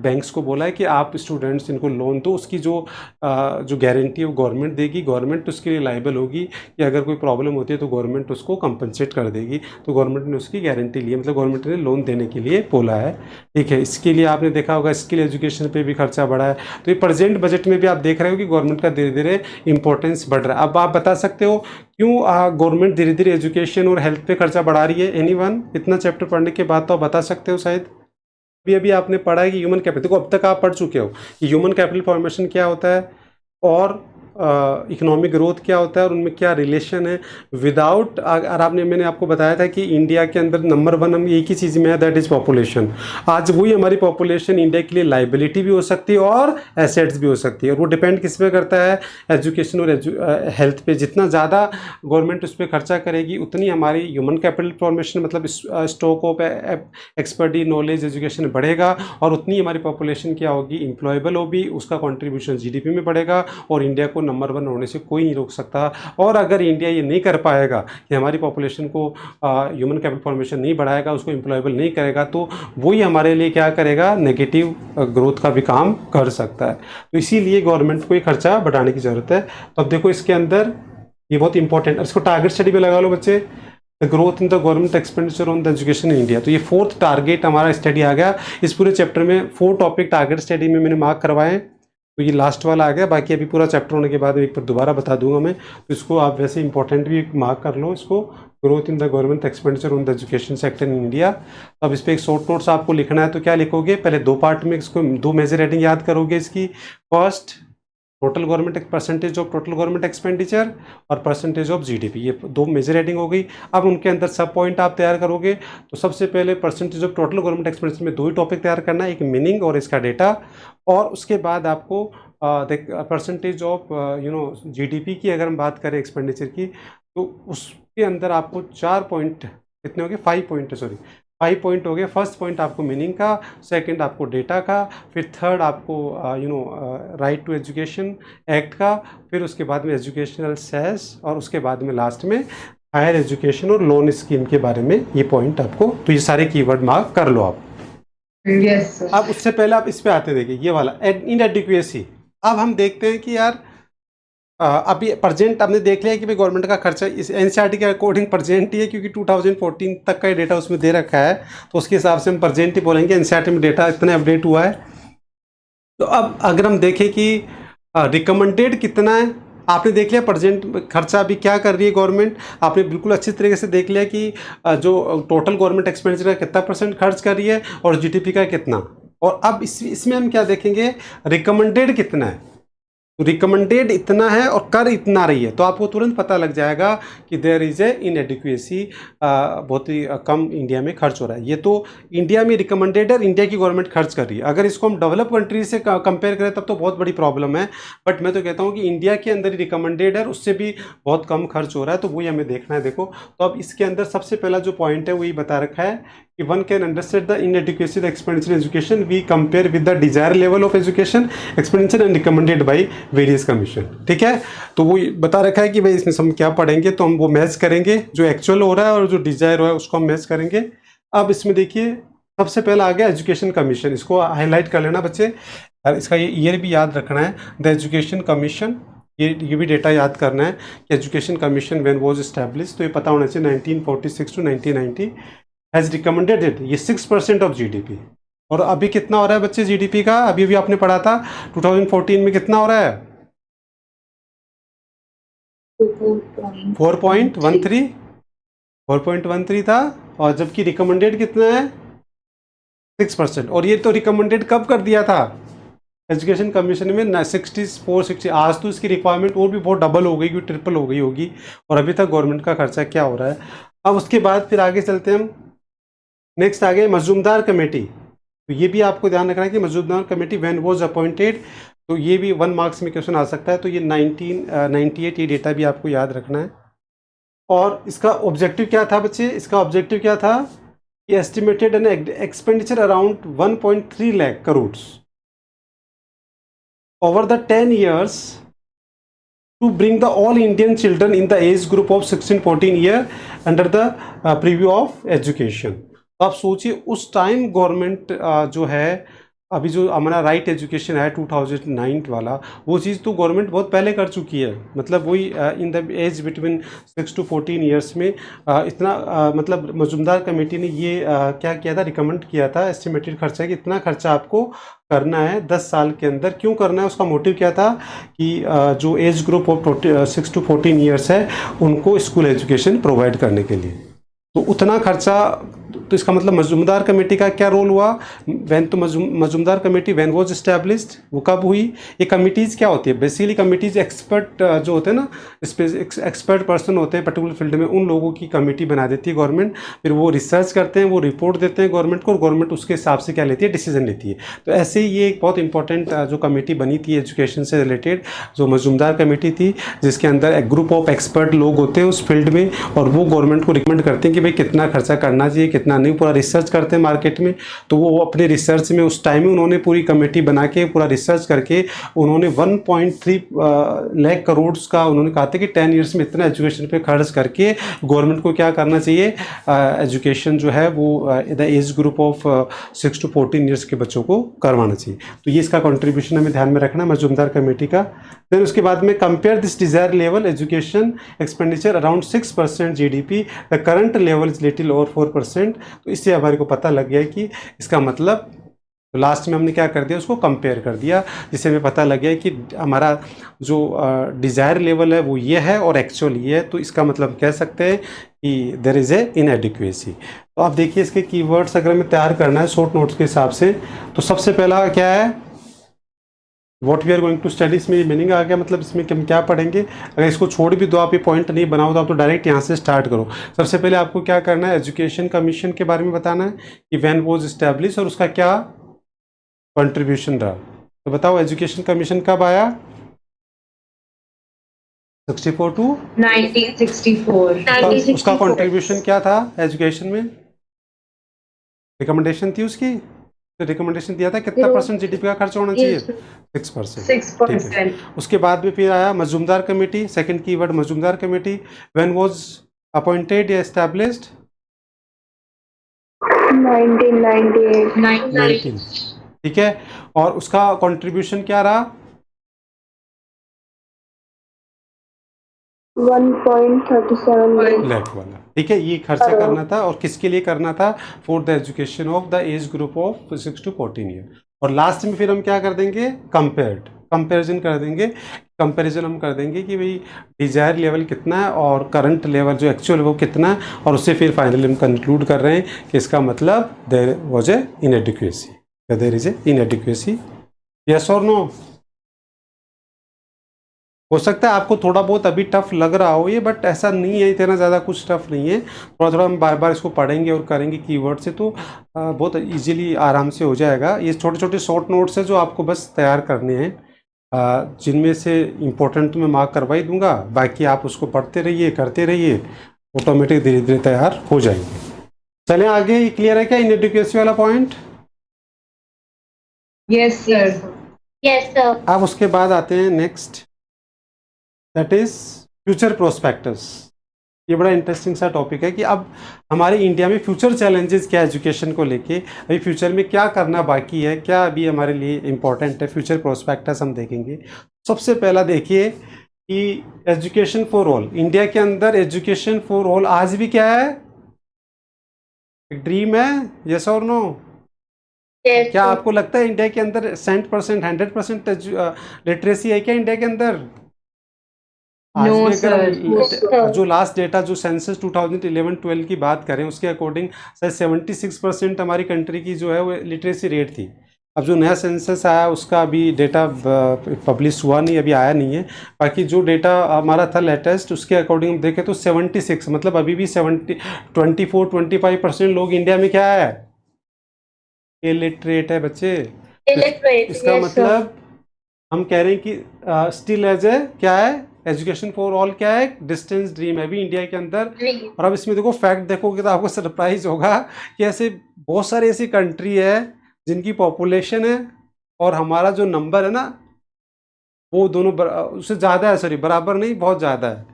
बैंक्स को बोला है कि आप स्टूडेंट्स इनको लोन दो, उसकी जो गारंटी है वो गवर्नमेंट देगी। गवर्नमेंट उसके लिए लाइबल होगी कि अगर कोई प्रॉब्लम होती है तो गवर्नमेंट उसको कंपनसेट कर देगी। तो गवर्नमेंट ने उसकी गारंटी ली है, मतलब गवर्नमेंट ने लोन देने के लिए बोला है। ठीक है, इसके लिए आपने देखा होगा स्किल एजुकेशन पे भी खर्चा बढ़ा है। तो ये प्रेजेंट बजट में भी आप देख रहे हो कि गवर्नमेंट का धीरे धीरे इंपॉर्टेंस बढ़ रहा है। अब आप बता सकते हो क्यों गवर्नमेंट धीरे धीरे एजुकेशन और हेल्थ पे खर्चा बढ़ा रही है? एनीवन? इतना चैप्टर पढ़ने के बाद तो आप बता सकते हो शायद। अभी अभी आपने पढ़ा है कि ह्यूमन कैपिटल, देखो अब तक आप पढ़ चुके हो कि ह्यूमन कैपिटल फॉर्मेशन क्या होता है और इकोनॉमिक ग्रोथ क्या होता है और उनमें क्या रिलेशन है। विदाउट, अगर आपने, मैंने आपको बताया था कि इंडिया के अंदर नंबर 1 हम एक ही चीज़ में है, दैट इज़ पॉपुलेशन। आज वही हमारी पॉपुलेशन इंडिया के लिए लाइबिलिटी भी हो सकती है और एसेट्स भी हो सकती है, और वो डिपेंड किस पे करता है? एजुकेशन और हेल्थ पे। जितना ज़्यादा गवर्नमेंट उस पर खर्चा करेगी उतनी हमारी ह्यूमन कैपिटल फॉर्मेशन मतलब stock of expertise knowledge education बढ़ेगा, और उतनी हमारी पॉपुलेशन क्या होगी? एम्प्लॉयबल होगी, उसका कॉन्ट्रीब्यूशन जीडीपी में बढ़ेगा, और इंडिया को नंबर 1 होने से कोई नहीं रोक सकता। और अगर इंडिया ये नहीं कर पाएगा कि हमारी पॉपुलेशन को ह्यूमन कैपिटल फॉर्मेशन नहीं बढ़ाएगा, उसको एम्प्लॉयबल नहीं करेगा, तो वही हमारे लिए क्या करेगा? नेगेटिव ग्रोथ का भी काम कर सकता है। तो इसीलिए गवर्नमेंट को ये खर्चा बढ़ाने की ज़रूरत है। तो अब देखो इसके अंदर ये बहुत इंपॉर्टेंट, इसको टारगेट स्टडी पे लगा लो बच्चे, the growth in the government expenditure on the education in India. तो ये 4th टारगेट हमारा स्टडी आ गया। इस पूरे चैप्टर में 4 टॉपिक टारगेट स्टडी में मैंने मार्क करवाए, तो ये लास्ट वाला आ गया। बाकी अभी पूरा चैप्टर होने के बाद एक बार दोबारा बता दूंगा मैं, तो इसको आप वैसे इंपॉर्टेंट भी मार्क कर लो इसको, growth in the government expenditure on the education sector in India. अब इस पर एक शॉर्ट नोट्स आपको लिखना है, तो क्या लिखोगे? पहले 2 पार्ट में इसको 2 मेजर हेडिंग याद करोगे इसकी। First, total government percentage of total government expenditure और परसेंटेज ऑफ जीडीपी, ये 2 मेजर हेडिंग हो गई। अब उनके अंदर सब पॉइंट आप तैयार करोगे। तो सबसे पहले percentage of total government expenditure में 2 ही टॉपिक तैयार करना है, एक मीनिंग और इसका डेटा। और उसके बाद आपको परसेंटेज ऑफ जीडीपी की अगर हम बात करें एक्सपेंडिचर की, तो उसके अंदर आपको 4 पॉइंट, कितने हो गए? 5 पॉइंट, सॉरी 5 पॉइंट हो गए। फर्स्ट पॉइंट आपको मीनिंग का, सेकंड आपको डेटा का, फिर थर्ड आपको राइट टू एजुकेशन एक्ट का, फिर उसके बाद में एजुकेशनल सेस, और उसके बाद में लास्ट में हायर एजुकेशन और लोन स्कीम के बारे में ये पॉइंट आपको। तो ये सारे कीवर्ड मार्क कर लो आप। यस। अब उससे पहले आप इस पे आते देखिए, ये वाला इनएडिक्वेसी। अब हम देखते हैं कि यार अभी प्रेजेंट हमने देख लिया कि भाई गवर्नमेंट का खर्चा इस एनसीईआरटी के अकॉर्डिंग प्रेजेंट ही है, क्योंकि 2014 तक का डेटा उसमें दे रखा है, तो उसके हिसाब से हम प्रेजेंट ही बोलेंगे। एनसीईआरटी में डेटा इतना अपडेट हुआ है। तो अब अगर हम देखें कि रिकमेंडेड कितना है, आपने देख लिया प्रेजेंट खर्चा अभी क्या कर रही है गवर्नमेंट, आपने बिल्कुल अच्छी तरीके से देख लिया कि जो टोटल गवर्नमेंट एक्सपेंडिचर का कितना % खर्च कर रही है और जीडीपी का कितना। और अब इसमें हम क्या देखेंगे? रिकमेंडेड कितना है। तो रिकमेंडेड इतना है और कर इतना रही है, तो आपको तुरंत पता लग जाएगा कि देयर इज ए इनएडिक्वेसी, बहुत ही कम इंडिया में खर्च हो रहा है। ये तो इंडिया में रिकमेंडेड है, इंडिया की गवर्नमेंट खर्च कर रही है। अगर इसको हम डेवलप कंट्री से कंपेयर करें तब तो बहुत बड़ी प्रॉब्लम है, बट मैं तो कहता हूँ कि इंडिया के अंदर ही रिकमेंडेड है, उससे भी बहुत कम खर्च हो रहा है, तो वही हमें देखना है। देखो, तो अब इसके अंदर सबसे पहला जो पॉइंट है वही बता रखा है कि one can understand the inadequacy the expenditure education we compare with the desire level of education expenditure and recommended by various commission. ठीक है, तो वो बता रखा है कि भाई इसमें हम क्या पढ़ेंगे, तो हम वो मैच करेंगे जो एक्चुअल हो रहा है और जो डिजायर हो रहा है उसको हम मैच करेंगे। अब इसमें देखिए सबसे पहला आ गया एजुकेशन कमीशन, इसको हाईलाइट कर लेना बच्चे। और इसका ये ईयर भी याद रखना है। द एजुकेशन कमीशन, ये भी डेटा याद करना है कि education commission when was establish, तो ये पता होना चाहिए 1946 टू 1990 हैज़ रिकमेंडेड इट, ये 6% ऑफ जीडीपी। और अभी कितना हो रहा है बच्चे जीडीपी का, अभी भी आपने पढ़ा था 2014 में कितना हो रहा है, 4.13, 4.13 था, और जबकि रिकमेंडेड कितना है 6%। और ये तो रिकमेंडेड कब कर दिया था एजुकेशन कमीशन में 64-60, आज तो इसकी रिक्वायरमेंट और भी बहुत डबल हो गई, ट्रिपल हो गई होगी, और अभी तक गवर्नमेंट का खर्चा क्या हो रहा है। अब उसके बाद फिर आगे चलते हैं हम, नेक्स्ट आगे मजूमदार कमेटी। तो ये भी आपको ध्यान रखना है कि Majumdar committee when was appointed, तो ये भी 1 मार्क्स में क्वेश्चन आ सकता है। तो ये 1998, ये डेटा भी आपको याद रखना है। और इसका ऑब्जेक्टिव क्या था बच्चे, इसका ऑब्जेक्टिव क्या था, ये estimated an expenditure around 1.3 lakh crore over the 10 years to bring the all Indian children in the age group of 16-14 year under the preview of education। तो आप सोचिए उस टाइम गवर्नमेंट जो है, अभी जो हमारा राइट एजुकेशन है 2009 वाला, वो चीज़ तो गवर्नमेंट बहुत पहले कर चुकी है। मतलब वही in the age between 6 to 14 years में इतना मतलब मजूमदार कमेटी ने ये क्या किया था, रिकमेंड किया था एस्टिमेटेड खर्चा कि इतना खर्चा आपको करना है 10 साल के अंदर। क्यों करना है, उसका मोटिव क्या था कि जो age group of 6 to 14 years है उनको स्कूल एजुकेशन प्रोवाइड करने के लिए। तो उतना खर्चा, तो इसका मतलब मजूमदार कमेटी का क्या रोल हुआ, वैन तो Majumdar committee when was established, वो कब हुई। ये कमिटीज़ क्या होती है, बेसिकली कमिटीज़ एक्सपर्ट जो होते हैं ना, एक्सपर्ट पर्सन होते हैं पर्टिकुलर फील्ड में, उन लोगों की कमेटी बना देती है गवर्नमेंट। फिर वो रिसर्च करते हैं, वो रिपोर्ट देते हैं गवर्नमेंट को, और गवर्नमेंट उसके हिसाब से क्या लेती है, डिसीजन लेती है। तो ऐसे ही ये एक बहुत इंपॉर्टेंट जो कमेटी बनी थी एजुकेशन से रिलेटेड, जो मजूमदार कमेटी थी, जिसके अंदर एक ग्रुप ऑफ एक्सपर्ट लोग होते हैं उस फील्ड में, और वो गवर्नमेंट को रिकमेंड करते हैं कि भाई कितना खर्चा करना चाहिए, कितना नहीं, पूरा रिसर्च करते हैं मार्केट में। तो वो अपने रिसर्च में उस टाइम में उन्होंने पूरी कमेटी बना के पूरा रिसर्च करके उन्होंने 1.3 लाख करोड़ का उन्होंने कहा था कि 10 ईयर्स में इतना एजुकेशन पे खर्च करके गवर्नमेंट को क्या करना चाहिए, एजुकेशन जो है वो the age group of 6 to 14 years के बच्चों को करवाना चाहिए। तो ये इसका कंट्रीब्यूशन हमें ध्यान में रखना है मजूमदार कमेटी का। फिर उसके बाद में compare this desire level education expenditure around 6% GDP, the current level is little over 4%। तो इससे हमारे को पता लग गया कि इसका मतलब लास्ट में हमने क्या कर दिया, उसको कंपेयर कर दिया, जिससे हमें पता लग गया कि हमारा जो डिज़ायर लेवल है वो ये है और एक्चुअल ये है। तो इसका मतलब कह सकते हैं कि देयर इज़ ए इनएडिक्वेसी। तो आप देखिए इसके कीवर्ड्स अगर हमें तैयार करना है शॉर्ट नोट्स के हिसाब से, तो सबसे पहला क्या है, what we are going to study, इसमें मीनिंग आ गया, मतलब इसमें हम क्या पढ़ेंगे। अगर इसको छोड़ भी दो, आप ये पॉइंट नहीं बनाओ तो आप तो डायरेक्ट यहाँ से स्टार्ट करो। सबसे पहले आपको क्या करना है, एजुकेशन कमीशन के बारे में बताना है कि व्हेन वाज एस्टैब्लिश और उसका क्या कंट्रीब्यूशन रहा। तो बताओ एजुकेशन कमीशन कब आया, 64 टू 1964। उसका कंट्रीब्यूशन क्या था एजुकेशन में, रिकमेंडेशन थी उसकी, तो रिकमेंडेशन दिया था कितना परसेंट जीडीपी का खर्च होना चाहिए, 6%। ठीक है। उसके बाद में फिर आया Majumdar committee, second keyword Majumdar committee, when was appointed या एस्टैब्लिश्ड, 1998। ठीक है। और उसका कंट्रीब्यूशन क्या रहा, 1.37 लाख वाला, ठीक है। ये खर्चा करना था और किसके लिए करना था, for the education of the age group of 6 to 14 year. और लास्ट में फिर हम क्या कर देंगे, कंपेरिजन कर देंगे। कंपैरिजन हम कर देंगे कि भाई डिजायर लेवल कितना है और करंट लेवल जो एक्चुअल वो कितना है, और उससे फिर फाइनली हम कंक्लूड कर रहे हैं कि इसका मतलब there was a inadequacy, there is a inadequacy. Yes और नो। हो सकता है आपको थोड़ा बहुत अभी टफ लग रहा हो ये, बट ऐसा नहीं है, इतना ज़्यादा कुछ टफ नहीं है। थोड़ा थोड़ा हम बार बार इसको पढ़ेंगे और करेंगे कीवर्ड से, तो बहुत इजीली आराम से हो जाएगा। ये छोटे छोटे शॉर्ट नोट्स हैं जो आपको बस तैयार करने हैं, जिनमें से इम्पोर्टेंट तो मैं मार्क करवा ही दूंगा, बाकी आप उसको पढ़ते रहिए, करते रहिए, ऑटोमेटिक धीरे धीरे तैयार हो जाएंगे। चलें आगे, ये क्लियर है क्या इनएडिक्वेसी वाला point? Yes sir. Yes sir. अब उसके बाद आते हैं next, that is future prospectus. ये बड़ा इंटरेस्टिंग सा टॉपिक है कि अब हमारे इंडिया में फ्यूचर चैलेंजेस क्या एजुकेशन को लेके, अभी फ्यूचर में क्या करना बाकी है, क्या अभी हमारे लिए इम्पोर्टेंट है, फ्यूचर प्रोस्पेक्टस हम देखेंगे। सबसे पहला देखिए कि एजुकेशन फॉर ऑल, इंडिया के अंदर एजुकेशन फॉर ऑल आज भी क्या है, एक ड्रीम है, यस और नो? Yes, क्या sir. आपको लगता है इंडिया के अंदर 100% लिटरेसी है क्या इंडिया के अंदर? आज No, भी अगर हम sir. Yes, sir. जो लास्ट डेटा जो सेंसस 2011-12 की बात करें उसके अकॉर्डिंग शायद 76% हमारी कंट्री की जो है वो लिटरेसी रेट थी। अब जो नया सेंसस आया उसका अभी डेटा पब्लिश हुआ नहीं, अभी आया नहीं है। बाकी जो डेटा हमारा था लेटेस्ट उसके अकॉर्डिंग हम देखें तो 76, मतलब अभी भी 24-25% लोग इंडिया में क्या है, इलिटरेट है बच्चे। Illiterate. इसका Yes, sir. मतलब हम कह रहे हैं कि स्टिल एज ए क्या है, एजुकेशन फॉर ऑल क्या है, डिस्टेंस ड्रीम है अभी इंडिया के अंदर। Dream. और अब इसमें देखो फैक्ट देखोगे तो आपको सरप्राइज होगा कि ऐसे बहुत सारी ऐसी कंट्री है जिनकी पॉपुलेशन है और हमारा जो नंबर है ना वो दोनों उससे ज़्यादा है, सॉरी बराबर नहीं, बहुत ज़्यादा है।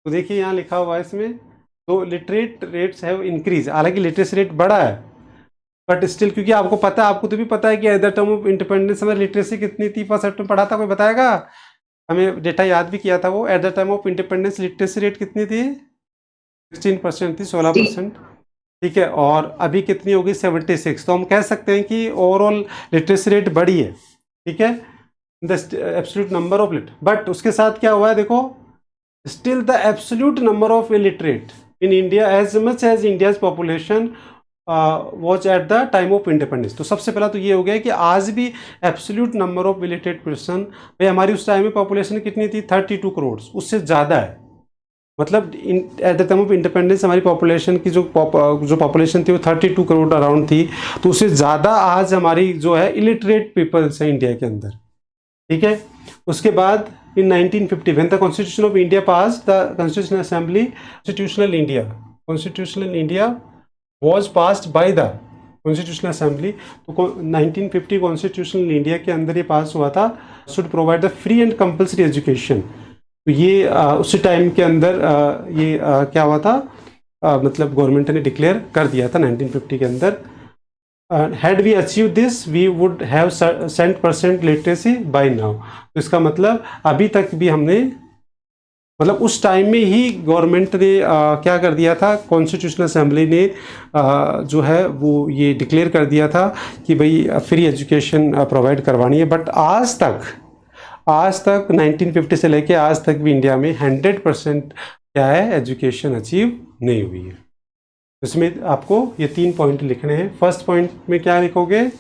तो देखिए यहाँ लिखा हुआ है इसमें, तो लिटरेट रेट्स हैव इंक्रीज, हालांकि लिटरेसी रेट बढ़ा है बट स्टिल, क्योंकि आपको पता है, आपको तो भी पता है कि eight the time of independence हमें लिटरेसी कितनी थी, फर्स्ट सेट में पढ़ा था, कोई बताएगा? हमें डेटा याद भी किया था वो, eight the time of independence literacy rate कितनी थी? 16% थी, 16%। ठीक है, और अभी कितनी होगी? 76। तो हम कह सकते हैं कि ओवरऑल लिटरेसी रेट बढ़ी है, ठीक है, the absolute number of lit. But उसके साथ क्या हुआ है देखो, still the absolute number of illiterate in India as much as India's population watch at the time of independence. तो सबसे पहला तो ये हो गया कि आज भी absolute number of illiterate person, भाई हमारी उस टाइम में पॉपुलेशन कितनी थी? 32 करोड़, उससे ज़्यादा है। मतलब eight the time of independence हमारी पॉपुलेशन की जो पॉपुलेशन थी वो 32 करोड़ अराउंड थी, तो उससे ज़्यादा आज हमारी जो है इलिटरेट पीपल्स है इंडिया के अंदर, ठीक है। उसके बाद इन 1950 when the constitution of India pass the constitutional assembly, constitutional India was passed by the constitutional assembly. तो 1950 कॉन्स्टिट्यूशनल इंडिया के अंदर ये पास हुआ था, should provide the free and compulsory education. तो ये उसी टाइम के अंदर ये क्या हुआ था, मतलब गवर्नमेंट ने डिक्लेयर कर दिया था 1950 के अंदर। Had we achieve this we would have 100% literacy by now. तो इसका मतलब अभी तक भी हमने, मतलब उस टाइम में ही गवर्नमेंट ने क्या कर दिया था, कॉन्स्टिट्यूशनल असेंबली ने जो है वो ये डिक्लेयर कर दिया था कि भाई फ्री एजुकेशन प्रोवाइड करवानी है। बट आज तक 1950 से लेके आज तक भी इंडिया में 100% क्या है, एजुकेशन अचीव नहीं हुई है। इसमें आपको ये 3 पॉइंट लिखने हैं। फर्स्ट पॉइंट में क्या लिखोगे,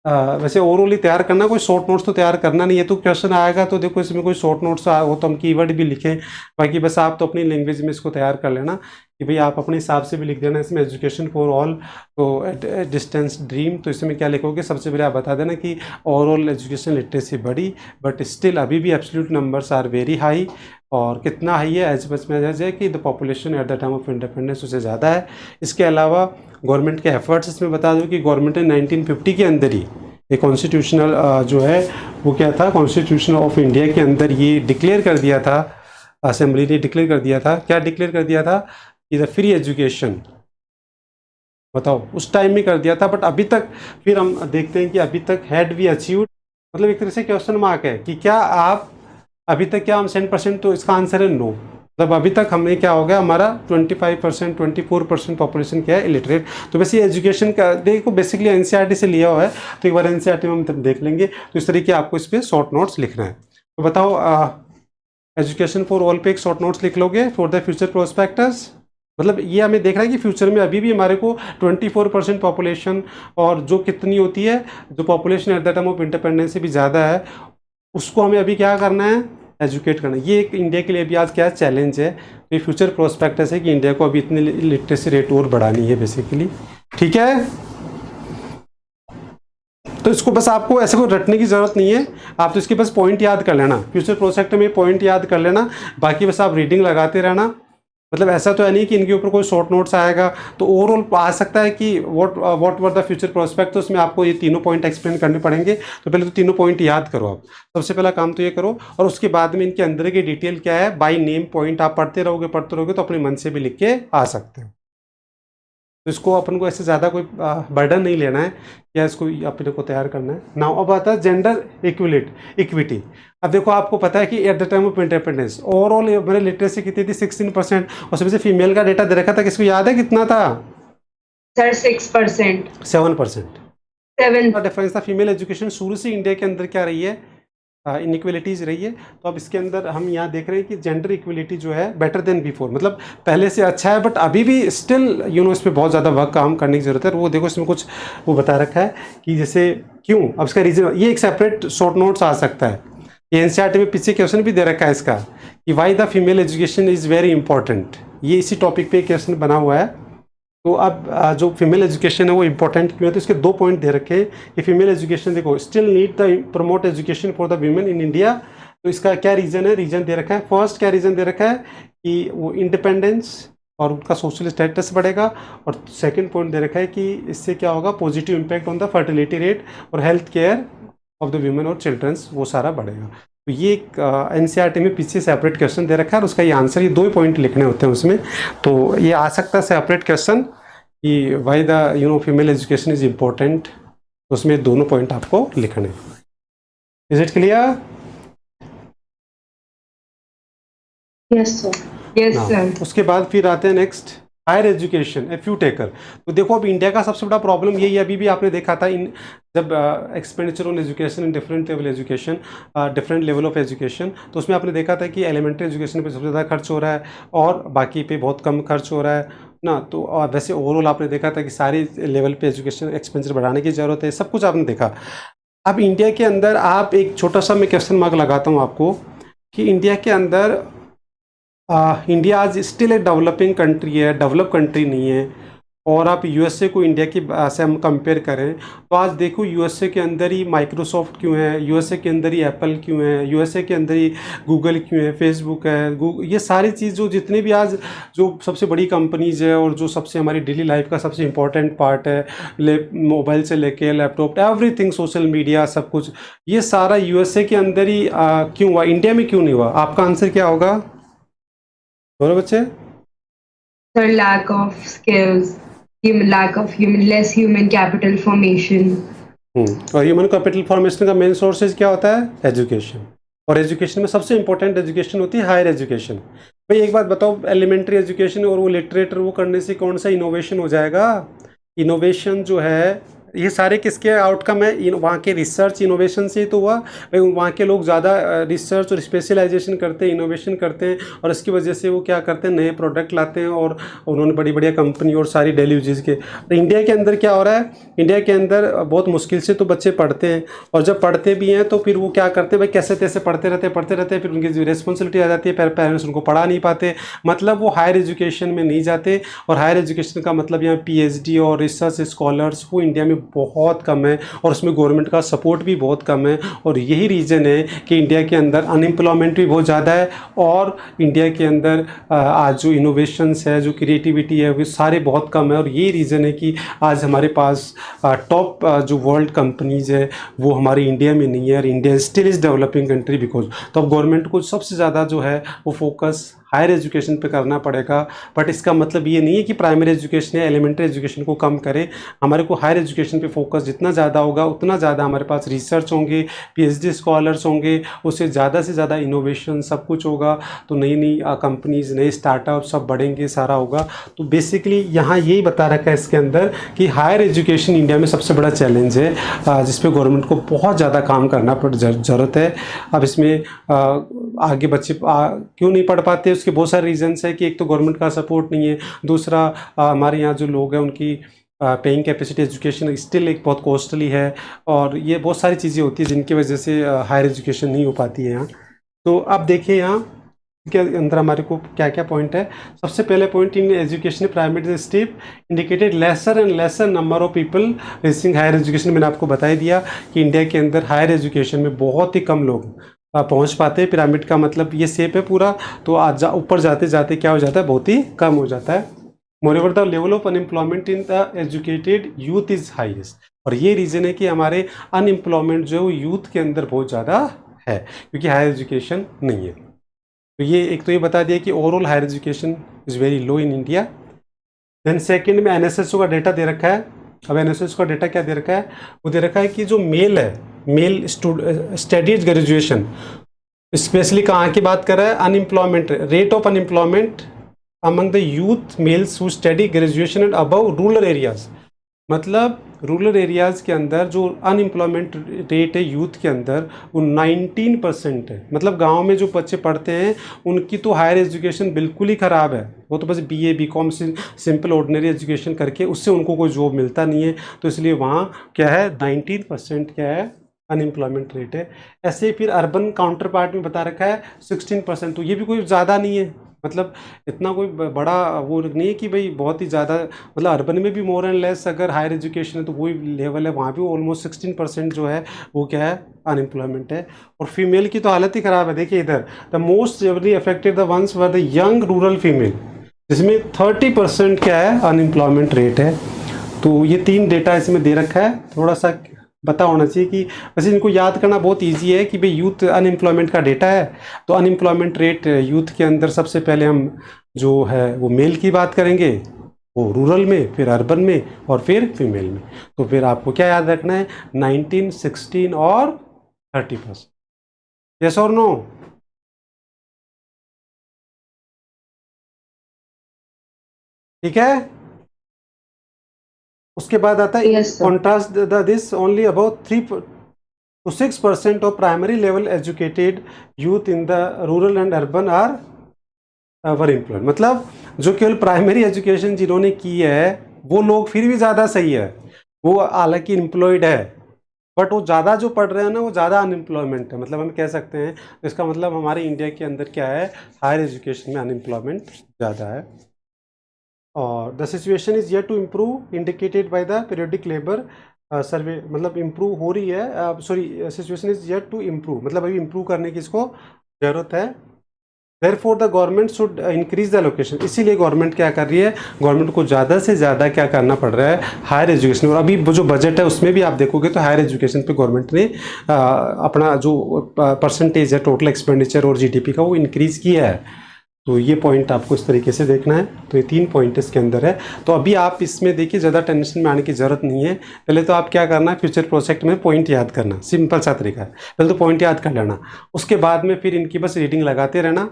वैसे ओवरऑल ही तैयार करना, कोई शॉर्ट नोट्स तो तैयार करना नहीं है। तो क्वेश्चन आएगा तो देखो इसमें कोई शॉर्ट नोट्स हो तो हम कीवर्ड भी लिखें, बाकी बस आप तो अपनी लैंग्वेज में इसको तैयार कर लेना कि भाई आप अपने हिसाब से भी लिख देना इसमें एजुकेशन फॉर ऑल, तो डिस्टेंस ड्रीम। तो इसमें क्या लिखोगे, सबसे पहले आप बता देना कि ओवरऑल एजुकेशन लिटरेसी बढ़ी बट स्टिल अभी भी absolute numbers are very high. और कितना हाई है, एज मच में है कि the population at the time of independence उससे ज़्यादा है। इसके अलावा गवर्नमेंट के एफर्ट्स इसमें बता दो कि गवर्नमेंट ने 1950 के अंदर ही एक कॉन्स्टिट्यूशनल जो है वो क्या था, कॉन्स्टिट्यूशन ऑफ इंडिया के अंदर ये डिक्लेयर कर दिया था, असेंबली ने डिक्लेयर कर दिया था, क्या डिक्लेयर कर दिया था कि द फ्री एजुकेशन, बताओ उस टाइम में कर दिया था। बट अभी तक फिर हम देखते हैं कि अभी तक हैड वी अचीव्ड, मतलब एक तरह से क्वेश्चन मार्क है कि क्या आप अभी तक क्या हम 100%, तो इसका आंसर है नो। मतलब अभी तक हमने क्या हो गया, हमारा 25% 24% पॉपुलेशन क्या है, इलिटरेट। तो वैसे एजुकेशन का देखो बेसिकली एनसीईआरटी से लिया हुआ है, तो एक बार एनसीईआरटी में हम तब देख लेंगे। तो इस तरीके आपको इस पर शॉर्ट नोट्स लिखना है। तो बताओ एजुकेशन फॉर ऑल पे एक शॉर्ट नोट्स लिख लोगे फॉर द फ्यूचर प्रोस्पेक्टस। मतलब ये हमें देख रहा है कि फ्यूचर में अभी भी हमारे को 24% पॉपुलेशन, और जो कितनी होती है, जो population at the time of independence से भी ज़्यादा है, उसको हमें अभी क्या करना है, एजुकेट करना। ये एक इंडिया के लिए अभी आज क्या चैलेंज है, तो ये फ्यूचर प्रोस्पेक्टस है कि इंडिया को अभी इतनी लिटरेसी रेट और बढ़ानी है बेसिकली, ठीक है। तो इसको बस आपको ऐसे को रटने की ज़रूरत नहीं है, आप तो इसके बस पॉइंट याद कर लेना, फ्यूचर प्रोस्पेक्ट में पॉइंट याद कर लेना, बाकी बस आप रीडिंग लगाते रहना। मतलब ऐसा तो है नहीं कि इनके ऊपर कोई शॉर्ट नोट्स आएगा, तो ओवरऑल आ सकता है कि what were the future prospect, तो उसमें आपको ये तीनों पॉइंट एक्सप्लेन करने पड़ेंगे। तो पहले तो तीनों पॉइंट याद करो आप, सबसे पहला काम तो ये करो, और उसके बाद में इनके अंदर की डिटेल क्या है बाय नेम पॉइंट आप पढ़ते रहोगे तो अपने मन से भी लिख के आ सकते हो। तो इसको अपन को ऐसे ज़्यादा कोई बर्डन नहीं लेना है या इसको अपने को तैयार करना है। नाउ अब आता है जेंडर इक्विटी। अब देखो आपको पता है कि eight the time of independence overall मेरे लिटरेसी कितनी थी 16%, उसमें से फीमेल का डेटा दे रखा था, किसको याद है कितना था? सर 6%, 7%। 7। डिफरेंस था। फीमेल एजुकेशन शुरू से इंडिया के अंदर क्या रही है, इनइक्वलिटीज़ रही है। तो अब इसके अंदर हम यहाँ देख रहे हैं कि जेंडर इक्वलिटी जो है बेटर देन बिफोर, मतलब पहले से अच्छा है, बट अभी भी स्टिल इस पर बहुत ज़्यादा वर्क काम करने की ज़रूरत है। वो देखो इसमें कुछ वो बता रखा है कि जैसे क्यों, अब इसका रीज़न, ये एक सेपरेट शॉर्ट नोट्स आ सकता है। ये एनसीईआरटी में पीछे क्वेश्चन भी दे रखा है इसका कि why the female education is very important, ये इसी टॉपिक पे क्वेश्चन बना हुआ है। तो अब जो फीमेल एजुकेशन है वो इंपॉर्टेंट क्यों है, तो इसके 2 पॉइंट दे रखे हैं कि फीमेल एजुकेशन देखो still need the promote education for the women in India. तो इसका क्या रीज़न है, रीज़न दे रखा है। फर्स्ट क्या रीज़न दे रखा है कि वो इंडिपेंडेंस और उनका सोशल स्टेटस बढ़ेगा, और सेकंड पॉइंट दे रखा है कि इससे क्या होगा, positive impact on the fertility rate और health care of the women और चिल्ड्रंस, वो सारा बढ़ेगा। तो ये एक एनसीईआरटी में पीछे सेपरेट क्वेश्चन दे रखा है और उसका ये आंसर, ये 2 पॉइंट लिखने होते हैं उसमें। तो ये आ सकता है सेपरेट क्वेश्चन कि why the female education is important, उसमें दोनों पॉइंट आपको लिखने हैं। Is it clear? Yes sir, yes sir. उसके बाद फिर आते हैं next higher education a few taker. तो देखो अब इंडिया का सबसे बड़ा प्रॉब्लम यही है, अभी भी आपने देखा था इन जब expenditure on education in different level education, different level of education, तो उसमें आपने देखा था कि एलिमेंट्री एजुकेशन पे सबसे ज़्यादा खर्च हो रहा है और बाकी पे बहुत कम खर्च हो रहा है ना। तो वैसे ओवरऑल आपने देखा था कि सारे लेवल पे एजुकेशन एक्सपेंडिचर बढ़ाने की ज़रूरत है, सब कुछ आपने देखा। अब इंडिया के अंदर आप एक छोटा सा मैं क्वेश्चन मार्क लगाता हूँ आपको कि इंडिया के अंदर इंडिया आज स्टिल एक डेवलपिंग कंट्री है, डेवलप कंट्री नहीं है। और आप यूएसए को इंडिया की से हम कंपेयर करें तो आज देखो यूएसए के अंदर ही माइक्रोसॉफ्ट क्यों है, यूएसए के अंदर ही एप्पल क्यों है, यूएसए के अंदर ही गूगल क्यों है, फेसबुक है, ये सारी चीज़ जो जितने भी आज जो सबसे बड़ी कंपनीज़ है और जो सबसे हमारी डेली लाइफ का सबसे इंपॉर्टेंट पार्ट है, मोबाइल से लेके लैपटॉप एवरीथिंग सोशल मीडिया सब कुछ, ये सारा यूएसए के अंदर ही क्यों हुआ, इंडिया में क्यों नहीं हुआ? आपका आंसर क्या होगा बोलो बच्चे? Sir lack of skills, lack of less human capital formation. और ह्यूमन कैपिटल फॉर्मेशन का मेन सोर्सेज क्या होता है? एजुकेशन। और एजुकेशन में सबसे इंपॉर्टेंट एजुकेशन होती है हायर एजुकेशन। भाई एक बात बताओ, एलिमेंट्री एजुकेशन और वो लिटरेचर वो करने से कौन सा इनोवेशन हो जाएगा? इनोवेशन जो है ये सारे किसके आउटकम है? वहाँ के रिसर्च इनोवेशन से ही तो हुआ। भाई वहाँ के लोग ज़्यादा रिसर्च और स्पेशलाइजेशन करते हैं, इनोवेशन करते हैं, और इसकी वजह से वो क्या करते हैं, नए प्रोडक्ट लाते हैं, और उन्होंने बड़ी बढ़िया कंपनी और सारी डेली यूजेज के। इंडिया के अंदर क्या हो रहा है, इंडिया के अंदर बहुत मुश्किल से तो बच्चे पढ़ते हैं, और जब पढ़ते भी हैं तो फिर वो क्या करते हैं, भाई कैसे तैसे पढ़ते रहते हैं, फिर उनकी जो रिस्पॉन्सिबिलिटी आ जाती है, पेरेंट्स उनको पढ़ा नहीं पाते, मतलब वो हायर एजुकेशन में नहीं जाते। और हायर एजुकेशन का मतलब यहाँ पीएचडी और रिसर्च स्कॉलर्स वो इंडिया में बहुत कम है, और उसमें गवर्नमेंट का सपोर्ट भी बहुत कम है। और यही रीज़न है कि इंडिया के अंदर अनएम्प्लॉयमेंट भी बहुत ज़्यादा है, और इंडिया के अंदर आज जो इनोवेशंस है, जो क्रिएटिविटी है, वो सारे बहुत कम है। और यही रीज़न है कि आज हमारे पास टॉप जो वर्ल्ड कंपनीज़ है वो हमारी इंडिया में नहीं है, और India still is developing country because. तो अब गवर्नमेंट को सबसे ज़्यादा जो है वो फोकस हायर एजुकेशन पे करना पड़ेगा। बट इसका मतलब ये नहीं है कि प्राइमरी एजुकेशन या एलिमेंट्री एजुकेशन को कम करें। हमारे को हायर एजुकेशन पे फोकस जितना ज़्यादा होगा उतना ज़्यादा हमारे पास रिसर्च होंगे, पीएचडी स्कॉलर्स होंगे, उससे ज़्यादा से ज़्यादा इनोवेशन सब कुछ होगा। तो नई नई कंपनीज़, नए स्टार्टअप सब बढ़ेंगे, सारा होगा। तो बेसिकली यहाँ यही बता रखा है इसके अंदर कि हायर एजुकेशन इंडिया में सबसे बड़ा चैलेंज है, जिस पे गवर्नमेंट को बहुत ज़्यादा काम करना ज़रूरत है। अब इसमें आगे बच्चे क्यों नहीं पढ़ पाते, उसके बहुत सारे रीजंस है कि एक तो गवर्नमेंट का सपोर्ट नहीं है, दूसरा हमारे यहाँ जो लोग हैं उनकी पेइंग कैपेसिटी एजुकेशन स्टिल एक बहुत कॉस्टली है, और ये बहुत सारी चीज़ें होती हैं जिनकी वजह से हायर एजुकेशन नहीं हो पाती है यहाँ। तो अब देखिए यहाँ के अंदर हमारे को क्या क्या पॉइंट है। सबसे पहले point, in education primary step indicated lesser and lesser number of people reaching higher education. मैंने आपको बता ही दिया कि इंडिया के अंदर हायर एजुकेशन में बहुत ही कम लोग पहुंच पाते। पिरामिड का मतलब ये शेप है पूरा, तो आज ऊपर जाते जाते क्या हो जाता है, बहुत ही कम हो जाता है। Moreover the level of unemployment in the educated youth is highest, और ये रीज़न है कि हमारे अनएम्प्लॉयमेंट जो है वो यूथ के अंदर बहुत ज़्यादा है, क्योंकि हायर एजुकेशन नहीं है। तो ये एक तो ये बता दिया कि overall higher education is very low in India. Then second में एनएसएसओ का डेटा दे रखा है। अब एनएसएस का डेटा क्या दे रखा है, वो दे रखा है कि जो मेल है, मेल स्टडीज ग्रेजुएशन, स्पेशली कहाँ की बात कर रहा है, unemployment rate of unemployment among the youth males who study graduation and above rural areas. मतलब रूरल एरियाज़ के अंदर जो अनएम्प्लॉयमेंट रेट है यूथ के अंदर वो 19% है। मतलब गांव में जो बच्चे पढ़ते हैं उनकी तो हायर एजुकेशन बिल्कुल ही ख़राब है, वो तो बस BA BCom simple ordinary education करके उससे उनको कोई जॉब मिलता नहीं है, तो इसलिए वहाँ क्या है 19% क्या है अनएम्प्लॉयमेंट रेट है। ऐसे ही फिर अर्बन काउंटर पार्ट में बता रखा है 16%, तो ये भी कोई ज़्यादा नहीं है, मतलब इतना कोई बड़ा वो नहीं है कि भाई बहुत ही ज़्यादा, मतलब अर्बन में भी मोर एंड लेस अगर हायर एजुकेशन है तो वही लेवल है, वहाँ भी ऑलमोस्ट 16% जो है वो क्या है अनएम्प्लॉयमेंट है। और फीमेल की तो हालत ही ख़राब है, देखिए इधर the most severally affected the ones were the young rural female, जिसमें 30% क्या है अनएम्प्लॉयमेंट रेट है। तो ये 3 डेटा इसमें दे रखा है, थोड़ा सा पता होना चाहिए कि वैसे इनको याद करना बहुत इजी है कि भाई यूथ अनएम्प्लॉयमेंट का डेटा है, तो अनएम्प्लॉयमेंट रेट यूथ के अंदर सबसे पहले हम जो है वो मेल की बात करेंगे, वो रूरल में, फिर अर्बन में और फिर फीमेल में। तो फिर आपको क्या याद रखना है, 19, 16 और 30%। यस और नो? ठीक है। उसके बाद आता है Yes, sir. Contrast this only about 3 to 6% of primary level educated youth in the rural and urban are employed. मतलब जो केवल प्राइमरी एजुकेशन जिन्होंने की है वो लोग फिर भी ज़्यादा सही है, वो हालांकि एम्प्लॉयड है, बट वो ज़्यादा जो पढ़ रहे हैं ना वो ज़्यादा अनएम्प्लॉयमेंट है। मतलब हम कह सकते हैं, तो इसका मतलब हमारे इंडिया के अंदर क्या है, हायर एजुकेशन में अनएम्प्लॉयमेंट ज़्यादा है। और the situation is yet to improve indicated by the periodic labour survey, मतलब इम्प्रूव हो रही है, sorry situation is yet to improve, मतलब अभी इम्प्रूव करने की इसको ज़रूरत है। Therefore the government should increase the allocation, इसीलिए गवर्नमेंट क्या कर रही है, गवर्नमेंट को ज़्यादा से ज़्यादा क्या करना पड़ रहा है हायर एजुकेशन। और अभी वो जो बजट है उसमें भी आप देखोगे तो हायर एजुकेशन पे गवर्नमेंट ने अपना जो परसेंटेज है टोटल एक्सपेंडिचर और जीडीपी का वो इंक्रीज़ किया है। तो ये पॉइंट आपको इस तरीके से देखना है। तो ये 3 पॉइंट इसके अंदर है। तो अभी आप इसमें देखिए ज़्यादा टेंशन में आने की ज़रूरत नहीं है। पहले तो आप क्या करना, फ्यूचर प्रोजेक्ट में पॉइंट याद करना, सिंपल सा तरीका है, पहले तो पॉइंट याद कर लेना, उसके बाद में फिर इनकी बस रीडिंग लगाते रहना।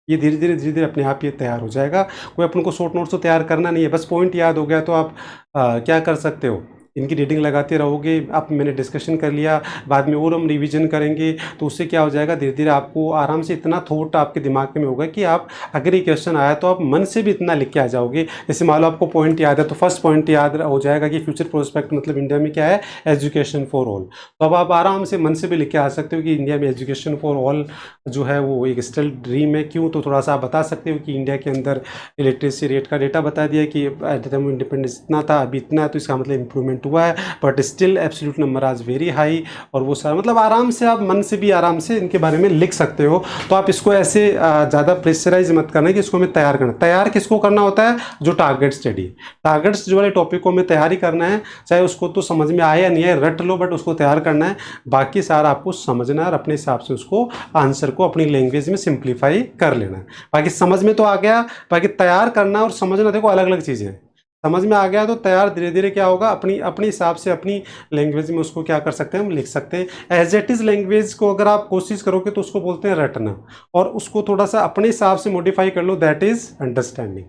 ये धीरे धीरे अपने आप ये तैयार हो जाएगा। कोई अपन को शॉर्ट नोट्स तो तैयार करना नहीं है, बस पॉइंट याद हो गया तो आप क्या कर सकते हो, इनकी रीडिंग लगाते रहोगे। आप मैंने डिस्कशन कर लिया, बाद में और हम रिवीजन करेंगे, तो उससे क्या हो जाएगा, धीरे धीरे आपको आराम से इतना थॉट आपके दिमाग में होगा कि आप अगर ये क्वेश्चन आया तो आप मन से भी इतना लिख के आ जाओगे। जैसे मान लो आपको पॉइंट याद है तो फर्स्ट पॉइंट याद हो जाएगा कि फ्यूचर प्रोस्पेक्ट मतलब इंडिया में क्या है, एजुकेशन फॉर ऑल। तो अब आप आराम से मन से भी लिख के आ सकते हो कि इंडिया में एजुकेशन फॉर ऑल जो है वो एक स्टिल ड्रीम है। क्यों, तो थोड़ा सा आप बता सकते हो कि इंडिया के अंदर इलेक्ट्रेसी रेट का डेटा बता दिया कि एट द टाइम इंडिपेंडेंस इतना था, अभी इतना है, तो इसका मतलब इंप्रूवमेंट हुआ है, बट स्टिल एब्सोल्यूट नंबर आज वेरी हाई। और वो सारा मतलब आराम से आप मन से भी आराम से इनके बारे में लिख सकते हो। तो आप इसको ऐसे ज़्यादा प्रेशराइज मत करना कि इसको हमें तैयार करना। तैयार किसको करना होता है, जो टारगेट स्टडी, टारगेट्स जो वाले टॉपिक को हमें तैयारी करना है, चाहे उसको तो समझ में आए या नहीं आए रट लो, बट उसको तैयार करना है। बाकी सारा आपको समझना है और अपने हिसाब से उसको आंसर को अपनी लैंग्वेज में सिंप्लीफाई कर लेना है। बाकी समझ में तो आ गया, बाकी तैयार करना और समझना देखो अलग अलग चीज़ें हैं। समझ में आ गया तो तैयार धीरे धीरे क्या होगा, अपनी अपने हिसाब से अपनी लैंग्वेज में उसको क्या कर सकते हैं, हम लिख सकते हैं। एज इट इज़ लैंग्वेज को अगर आप कोशिश करोगे तो उसको बोलते हैं रटना, और उसको थोड़ा सा अपने हिसाब से मॉडिफाई कर लो, दैट इज अंडरस्टैंडिंग।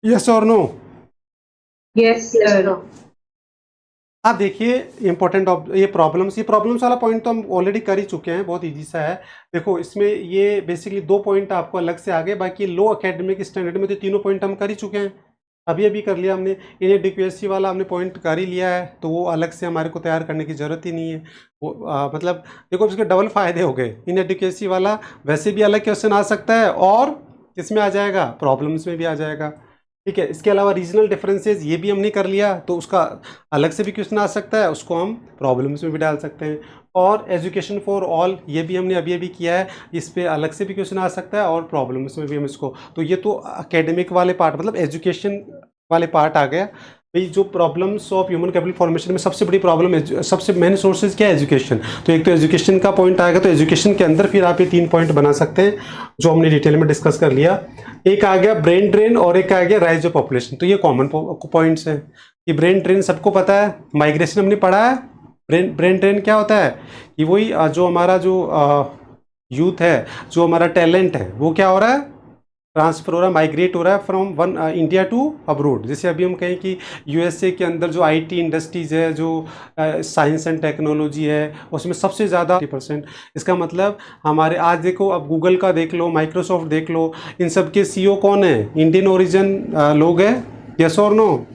यस और नो? Yes, sir. आप देखिए इंपॉर्टेंट ये प्रॉब्लम्स वाला पॉइंट तो हम ऑलरेडी कर ही चुके हैं, बहुत इजी सा है। देखो इसमें ये बेसिकली 2 पॉइंट आपको अलग से आ गए, बाकी लो एकेडमिक स्टैंडर्ड में तो तीनों पॉइंट हम कर ही चुके हैं, अभी कर लिया हमने। इनएडिक्वेसी वाला हमने पॉइंट कर ही लिया है, तो वो अलग से हमारे को तैयार करने की ज़रूरत ही नहीं है। वो मतलब देखो इसके डबल फायदे हो गए। इनएडिक्वेसी वाला वैसे भी अलग क्वेश्चन आ सकता है और किस में आ जाएगा, प्रॉब्लम्स में भी आ जाएगा। ठीक है। इसके अलावा रीजनल डिफरेंसेस ये भी हमने कर लिया, तो उसका अलग से भी क्वेश्चन आ सकता है, उसको हम प्रॉब्लम्स में भी डाल सकते हैं। और एजुकेशन फॉर ऑल ये भी हमने अभी अभी किया है, इस पे अलग से भी क्वेश्चन आ सकता है और प्रॉब्लम्स में भी हम इसको, तो ये तो एकेडमिक वाले पार्ट मतलब एजुकेशन वाले पार्ट आ गया। भाई जो problems of human capital formation में सबसे बड़ी प्रॉब्लम है, सबसे मेन सोर्सेज क्या है, एजुकेशन। तो एक तो एजुकेशन का पॉइंट आएगा, तो एजुकेशन के अंदर फिर आप ये 3 पॉइंट बना सकते हैं जो हमने डिटेल में डिस्कस कर लिया। एक आ गया ब्रेन ड्रेन और एक आ गया राइज ऑफ पॉपुलेशन। तो ये कॉमन पॉइंट्स हैं कि ब्रेन ड्रेन सबको पता है, माइग्रेशन हमने पढ़ा है। ब्रेन ड्रेन क्या होता है कि वही जो हमारा जो यूथ है, जो हमारा टैलेंट है, वो क्या हो रहा है, ट्रांसफर हो रहा है, माइग्रेट हो रहा है from one India to abroad. जैसे अभी हम कहें कि यूएसए के अंदर जो आईटी इंडस्ट्रीज़ है, जो साइंस एंड टेक्नोलॉजी है, उसमें सबसे ज़्यादा 50%। इसका मतलब हमारे आज देखो, अब गूगल का देख लो, माइक्रोसॉफ्ट देख लो, इन सब के सीईओ कौन है, इंडियन ओरिजिन लोग हैं, यस और नो।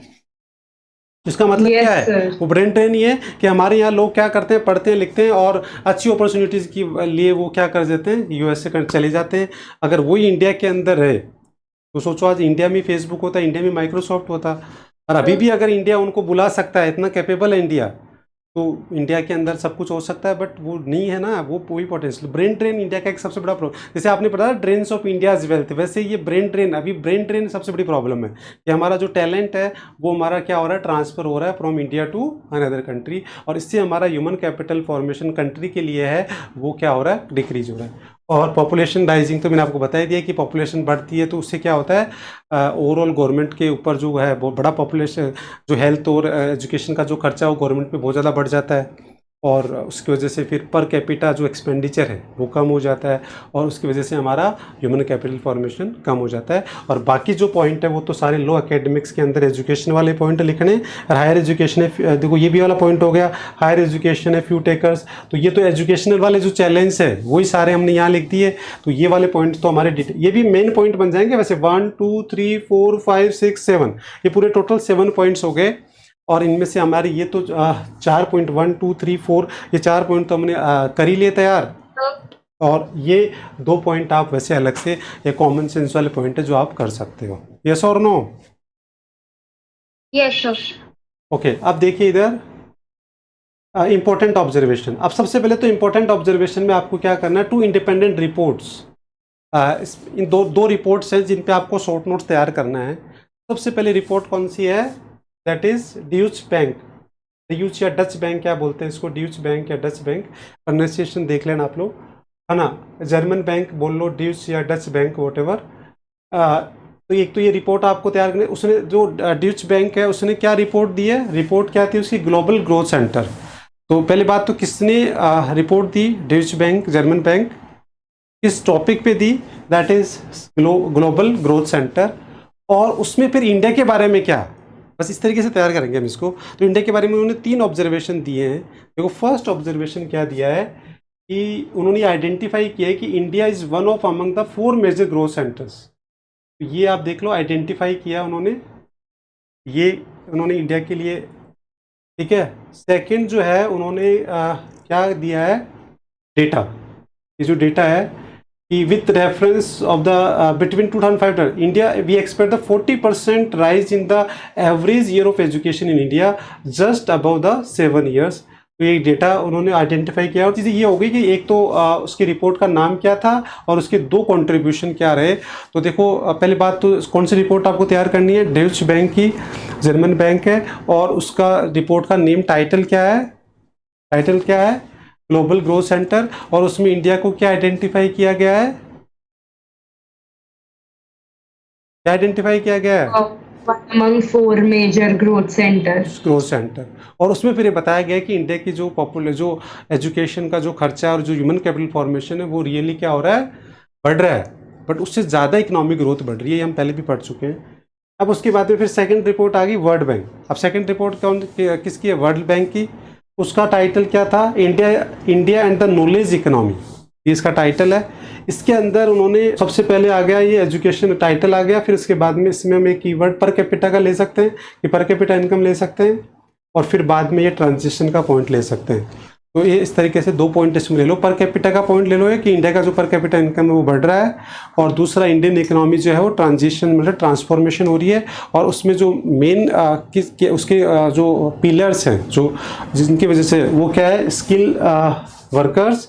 इसका मतलब Yes, क्या है, sir. वो ब्रेन ट्रेन ये है कि हमारे यहाँ लोग क्या करते हैं, पढ़ते हैं, लिखते हैं और अच्छी अपॉर्चुनिटीज़ की लिए वो क्या कर देते हैं, यूएसए कर चले जाते हैं। अगर वही इंडिया के अंदर है तो सोचो, आज इंडिया में फेसबुक होता, इंडिया में माइक्रोसॉफ्ट होता, और अभी भी अगर इंडिया उनको बुला सकता है, इतना कैपेबल है इंडिया, तो इंडिया के अंदर सब कुछ हो सकता है, बट वो नहीं है ना, वो कोई पोटेंशियल। ब्रेन ड्रेन इंडिया का एक सबसे बड़ा प्रॉब्लम, जैसे आपने पढ़ा ड्रेन्स ऑफ इंडियाज वेल्थ, वैसे ये ब्रेन ड्रेन, अभी ब्रेन ड्रेन सबसे बड़ी प्रॉब्लम है कि हमारा जो टैलेंट है वो हमारा क्या हो रहा है, ट्रांसफर हो रहा है from India to another country, और इससे हमारा ह्यूमन कैपिटल फॉर्मेशन कंट्री के लिए है वो क्या हो रहा है, डिक्रीज हो रहा है। और पॉपुलेशन राइजिंग तो मैंने आपको बता ही दिया कि पॉपुलेशन बढ़ती है तो उससे क्या होता है, ओवरऑल गवर्नमेंट के ऊपर जो है बहुत बड़ा पॉपुलेशन, जो हेल्थ और एजुकेशन का जो खर्चा है वो गवर्नमेंट पे बहुत ज़्यादा बढ़ जाता है, और उसकी वजह से फिर पर कैपिटा जो एक्सपेंडिचर है वो कम हो जाता है, और उसकी वजह से हमारा ह्यूमन कैपिटल फॉर्मेशन कम हो जाता है। और बाकी जो पॉइंट है वो तो सारे लो एकेडमिक्स के अंदर एजुकेशन वाले पॉइंट लिखने। और हायर एजुकेशन है, देखो ये भी वाला पॉइंट हो गया, हायर एजुकेशन है, फ्यू टेकर्स, तो ये तो एजुकेशनल वाले जो चैलेंज है वही सारे हमने यहाँ लिख दिए। तो ये वाले पॉइंट तो हमारे ये भी मेन पॉइंट बन जाएंगे वैसे। 1 2 3 4 5 6 7 ये पूरे टोटल 7 पॉइंट्स हो गए, और इनमें से हमारी ये तो 4.1 2 3 4 ये 4 पॉइंट तो हमने कर ही लिए तैयार, और ये 2 पॉइंट आप वैसे अलग से ये कॉमन सेंस वाले पॉइंट है जो आप कर सकते हो, यस और नो। Yes, sir. ओके, अब देखिए इधर इंपॉर्टेंट ऑब्जर्वेशन। अब सबसे पहले तो इंपॉर्टेंट ऑब्जर्वेशन में आपको क्या करना है, 2 इंडिपेंडेंट रिपोर्ट्स, इन दो रिपोर्ट्स हैं जिन पे आपको शॉर्ट नोट्स तैयार करना है। सबसे पहले रिपोर्ट कौन सी है, दैट इज ड्यूच बैंक, ड्यूच या डच बैंक क्या बोलते हैं इसको, ड्यूच बैंक या डच बैंक, प्रोनाउंसिएशन देख लेना आप लोग, है ना। जर्मन बैंक बोल लो, ड्यूच या डच बैंक, वॉट एवर। तो एक तो ये रिपोर्ट आपको तैयार करनी, उसने जो ड्यूच बैंक है उसने क्या रिपोर्ट दी है, रिपोर्ट क्या थी उसकी, ग्लोबल ग्रोथ सेंटर। तो पहली बात तो किसने रिपोर्ट दी, ड्यूच बैंक, जर्मन बैंक, किस टॉपिक पे दी, that is global growth centre. और उसमें फिर इंडिया के बारे में क्या, बस इस तरीके से तैयार करेंगे हम इसको। तो इंडिया के बारे में उन्होंने 3 ऑब्जर्वेशन दिए हैं। देखो फर्स्ट ऑब्जर्वेशन क्या दिया है कि उन्होंने आइडेंटिफाई किया है कि India is one of among the 4 major growth centres. तो ये आप देख लो, आइडेंटिफाई किया उन्होंने, ये उन्होंने इंडिया के लिए, ठीक है। सेकंड जो है उन्होंने क्या दिया है, डेटा, ये जो डेटा है कि with reference of the between 2005 India we expect the 40% rise in the average year of education in India just above the 7 years। तो ये डेटा उन्होंने आइडेंटिफाई किया, और चीज़ें ये हो गई कि एक तो उसकी रिपोर्ट का नाम क्या था और उसके 2 कंट्रीब्यूशन क्या रहे। तो देखो पहली बात तो कौन सी रिपोर्ट आपको तैयार करनी है, ड्यूच बैंक की, जर्मन बैंक है, और उसका रिपोर्ट का नेम टाइटल क्या है, टाइटल क्या है, ग्लोबल ग्रोथ सेंटर, और उसमें इंडिया को क्या आइडेंटिफाई किया गया है, क्या आइडेंटिफाई किया गया है, Among 4 major growth centers. Growth centre. और उसमें फिर ये बताया गया है कि इंडिया की जो जो एजुकेशन का जो खर्चा और जो ह्यूमन कैपिटल फॉर्मेशन है वो रियली क्या हो रहा है, बढ़ रहा है, बट उससे ज़्यादा इकोनॉमिक ग्रोथ बढ़ रही है, ये हम पहले भी पढ़ चुके हैं। अब उसके बाद में फिर सेकंड रिपोर्ट आ गई वर्ल्ड बैंक। अब सेकंड रिपोर्ट कौन किसकी है, वर्ल्ड बैंक की। उसका टाइटल क्या था, India and the knowledge economy, ये इसका टाइटल है। इसके अंदर उन्होंने सबसे पहले आ गया ये एजुकेशन टाइटल आ गया, फिर उसके बाद में इसमें हम एक कीवर्ड पर कैपिटा का ले सकते हैं कि पर कैपिटा इनकम ले सकते हैं, और फिर बाद में ये ट्रांजिशन का पॉइंट ले सकते हैं। तो ये इस तरीके से 2 पॉइंट इसमें ले लो, पर कैपिटा का पॉइंट ले लो है कि इंडिया का जो पर कैपिटा इनकम है वो बढ़ रहा है, और दूसरा इंडियन इकोनॉमी जो है वो ट्रांजिशन मतलब ट्रांसफॉर्मेशन हो रही है, और उसमें जो मेन उसके जो पिलर्स हैं जो जिनकी वजह से वो क्या है, स्किल वर्कर्स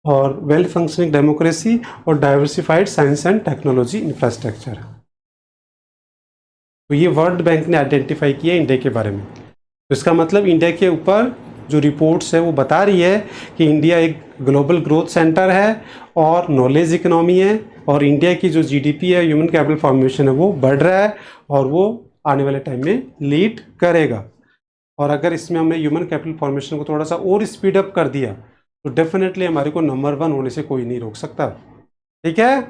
और वेल फंक्शनिंग डेमोक्रेसी और diversified science and technology infrastructure. तो ये वर्ल्ड बैंक ने आइडेंटिफाई किया इंडिया के बारे में। तो इसका मतलब इंडिया के ऊपर जो रिपोर्ट्स है वो बता रही है कि इंडिया एक ग्लोबल ग्रोथ सेंटर है और नॉलेज इकोनॉमी है, और इंडिया की जो जीडीपी है, ह्यूमन कैपिटल फॉर्मेशन है, वो बढ़ रहा है और वो आने वाले टाइम में लीड करेगा। और अगर इसमें हमने ह्यूमन कैपिटल फॉर्मेशन को थोड़ा सा और स्पीड अप कर दिया तो डेफिनेटली हमारे को नंबर 1 होने से कोई नहीं रोक सकता। ठीक है।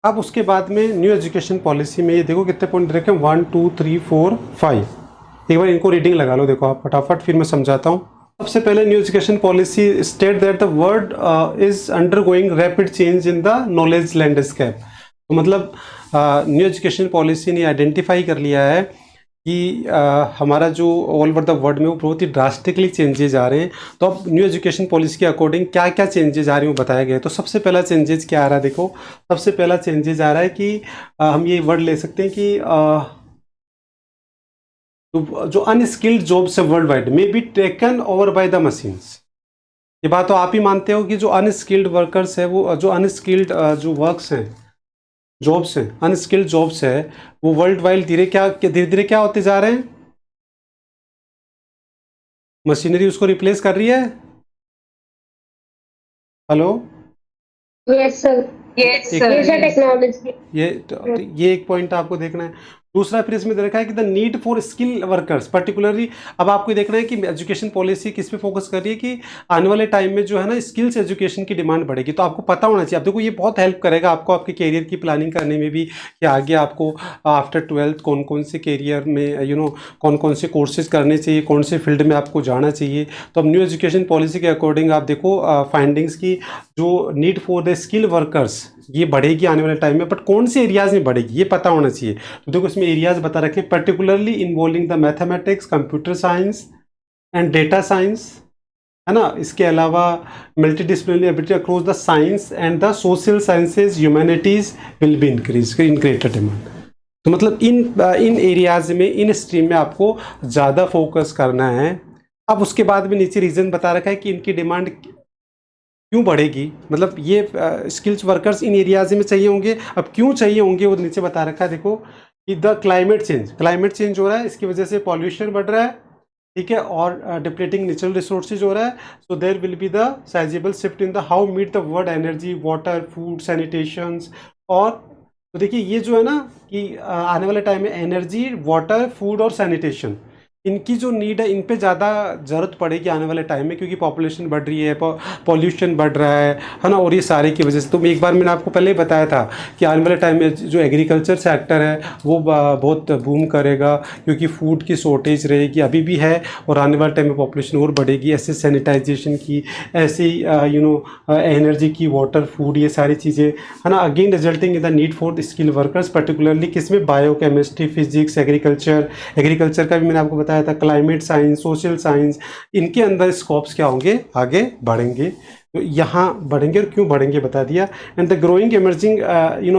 अब उसके बाद में न्यू एजुकेशन पॉलिसी में ये देखो कितने पॉइंट रखे, 1 2 3 4 5। एक बार इनको रीडिंग लगा लो, देखो आप फटाफट, फिर मैं समझाता हूँ। सबसे पहले new education policy state that the world is undergoing rapid change in the knowledge landscape. तो मतलब न्यू एजुकेशन पॉलिसी ने आइडेंटिफाई कर लिया है कि हमारा जो ऑल ओवर द वर्ल्ड में वो बहुत ही ड्रास्टिकली चेंजेज आ रहे हैं। तो अब न्यू एजुकेशन पॉलिसी के अकॉर्डिंग क्या क्या चेंजेज आ रहे हैं वो बताया गया है। तो सबसे पहला चेंजेज क्या आ रहा है, देखो सबसे पहला चेंजेज आ रहा है कि हम ये वर्ड ले सकते हैं कि जो अनस्किल्ड जॉब्स है world wide may be taken over by the machines. ये बात तो आप ही मानते हो कि जो अनस्किल्ड वर्कर्स है, वो जो अनस्किल्ड जो वर्क्स हैं, जॉब्स हैं, अनस्किल्ड जॉब्स है, वो वर्ल्ड वाइड धीरे धीरे क्या होते जा रहे हैं, मशीनरी उसको रिप्लेस कर रही है। हेलो, यस सर, Yes, एक sir. टेक्नोलॉजी। ये एक पॉइंट आपको देखना है। दूसरा फिर इसमें दे रखा है कि the need for skill workers particularly. अब आपको देखना है कि एजुकेशन पॉलिसी किस पे फोकस कर रही है कि आने वाले टाइम में जो है ना स्किल्स एजुकेशन की डिमांड बढ़ेगी। तो आपको पता होना चाहिए। अब देखो ये बहुत हेल्प करेगा आपको आपके कैरियर की प्लानिंग करने में भी, कि आगे आपको आफ्टर 12th कौन कौन से कैरियर में कौन कौन से कोर्सेज करने चाहिए, कौन से फील्ड में आपको जाना चाहिए। तो अब न्यू एजुकेशन पॉलिसी के अकॉर्डिंग आप देखो फाइंडिंग्स की जो need for the skill workers ये बढ़ेगी आने वाले टाइम में, बट कौन से एरियाज में बढ़ेगी ये पता होना चाहिए। तो देखो इसमें एरियाज बता रखे, particularly involving the mathematics, computer science and data science, है ना। इसके अलावा multi disciplinary ability across the science and the social sciences humanities will be increase in greater demand. तो मतलब इन एरियाज में, इन स्ट्रीम में आपको ज़्यादा फोकस करना है। अब उसके बाद में नीचे रीज़न बता रखा है कि इनकी डिमांड क्यों बढ़ेगी, मतलब ये स्किल्स वर्कर्स इन एरियाज में चाहिए होंगे। अब क्यों चाहिए होंगे वो नीचे बता रखा है, देखो कि द क्लाइमेट चेंज हो रहा है, इसकी वजह से पॉल्यूशन बढ़ रहा है, ठीक है, और डिप्लीटिंग नेचुरल रिसोर्सेज हो रहा है। So there will be the sizeable shift in the how meet the world energy, water, food, sanitations. और तो देखिए ये जो है ना कि आने वाले टाइम में एनर्जी, वाटर, फूड और सैनिटेशन, इनकी जो नीड है इन पे ज़्यादा ज़रूरत पड़ेगी आने वाले टाइम में, क्योंकि पॉपुलेशन बढ़ रही है, पॉल्यूशन बढ़ रहा है ना। और ये सारे की वजह से तो एक बार मैंने आपको पहले ही बताया था कि आने वाले टाइम में जो एग्रीकल्चर सेक्टर है वो बहुत बूम करेगा, क्योंकि फूड की शॉर्टेज रहेगी, अभी भी है, और आने वाले टाइम में पॉपुलेशन और बढ़ेगी। ऐसे सैनिटाइजेशन की, ऐसे एनर्जी की, वाटर, फूड, ये सारी चीज़ें, है ना, again resulting in the need for skill workers, particularly किसमें, बायोकेमिस्ट्री, फिजिक्स, एग्रीकल्चर का भी मैंने आपको बताया था, क्लाइमेट साइंस, सोशल साइंस, इनके अंदर स्कोप्स क्या होंगे, आगे बढ़ेंगे। तो यहाँ बढ़ेंगे, और क्यों बढ़ेंगे बता दिया। And the growing emerging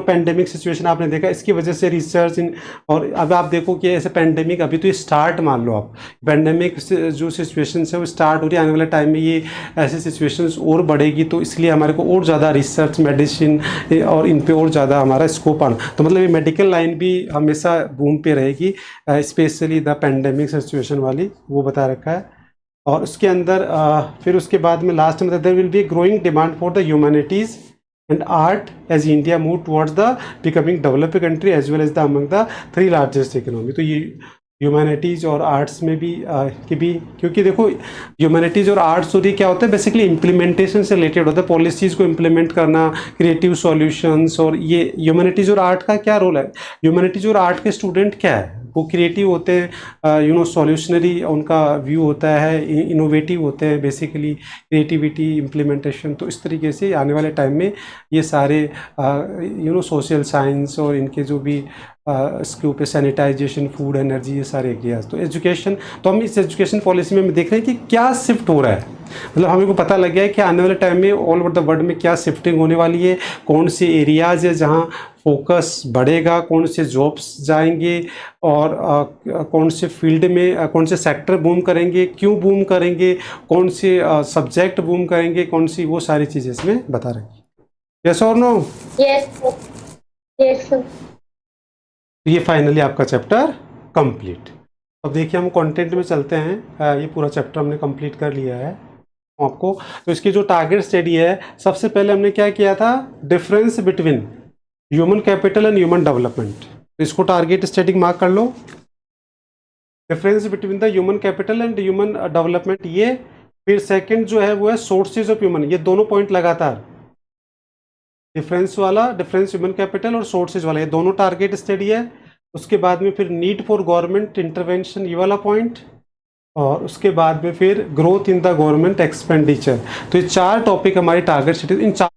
pandemic situation आपने देखा, इसकी वजह से रिसर्च इन, और अब आप देखो कि ऐसे पेंडेमिक अभी तो ये स्टार्ट मान लो आप, पेंडेमिक जो सिचुएशन है वो स्टार्ट हो रही है, आने वाले टाइम में ये ऐसे सिचुएशंस और बढ़ेगी। तो इसलिए हमारे को और ज़्यादा रिसर्च, मेडिसिन और इन पे और ज़्यादा हमारा स्कोप आना। तो मतलब ये मेडिकल लाइन भी हमेशा बूम पे रहेगी, स्पेशली द पेंडेमिक सिचुएशन वाली, वो बता रखा है। और उसके अंदर फिर उसके बाद में लास्ट में there will be growing demand for the humanities and art as India move towards the becoming developed country as well as the among the 3 largest economy. तो ये ह्यूमैनिटीज़ और आर्ट्स में भी क्योंकि देखो ह्यूमैनिटीज़ और आर्ट्स होती क्या होता है, बेसिकली इम्प्लीमेंटेशन से रिलेटेड होता है, पॉलिसीज़ को इम्प्लीमेंट करना, क्रिएटिव सॉल्यूशंस। और ये ह्यूमैनिटीज़ और आर्ट का क्या रोल है, ह्यूमैनिटीज़ और आर्ट के स्टूडेंट क्या है, वो क्रिएटिव होते हैं, सॉल्यूशनरी उनका व्यू होता है, इनोवेटिव होते हैं, बेसिकली क्रिएटिविटी, इम्प्लीमेंटेशन। तो इस तरीके से आने वाले टाइम में ये सारे सोशल साइंस और इनके जो भी इसके ऊपर सैनिटाइजेशन, फूड, एनर्जी, ये सारे एरियाज। तो एजुकेशन, तो हम इस एजुकेशन पॉलिसी में देख रहे हैं कि क्या शिफ्ट हो रहा है, मतलब हमें को पता लग गया है कि आने वाले टाइम में ऑल ओवर द वर्ल्ड में क्या शिफ्टिंग होने वाली है, कौन से एरियाज है जहाँ फोकस बढ़ेगा, कौन से जॉब्स जाएंगे, और कौन से फील्ड में कौन से सेक्टर बूम करेंगे, क्यों बूम करेंगे, कौन से सब्जेक्ट बूम करेंगे, कौन सी, वो सारी चीज़ें इसमें बता रहे हैं। यस और no? Yes, sir. Yes, sir. ये फाइनली आपका चैप्टर कंप्लीट। अब देखिए हम कंटेंट में चलते हैं। ये पूरा चैप्टर हमने कंप्लीट कर लिया है आपको। तो इसकी जो टारगेट स्टडी है, सबसे पहले हमने क्या किया था, difference between human capital and human development. तो इसको टारगेट स्टडी मार्क कर लो, difference between the human capital and human development ये। फिर सेकंड जो है वो है सोर्सेज ऑफ ह्यूमन, ये दोनों पॉइंट लगातार, डिफरेंस वाला, डिफरेंस ह्यूमन कैपिटल और सोर्सेज वाला, ये दोनों टारगेट स्टडी है। उसके बाद में फिर नीड फॉर गवर्नमेंट इंटरवेंशन, ये वाला पॉइंट, और उसके बाद में फिर growth in the government expenditure. तो ये 4 टॉपिक हमारी टारगेट स्टडी, इन 4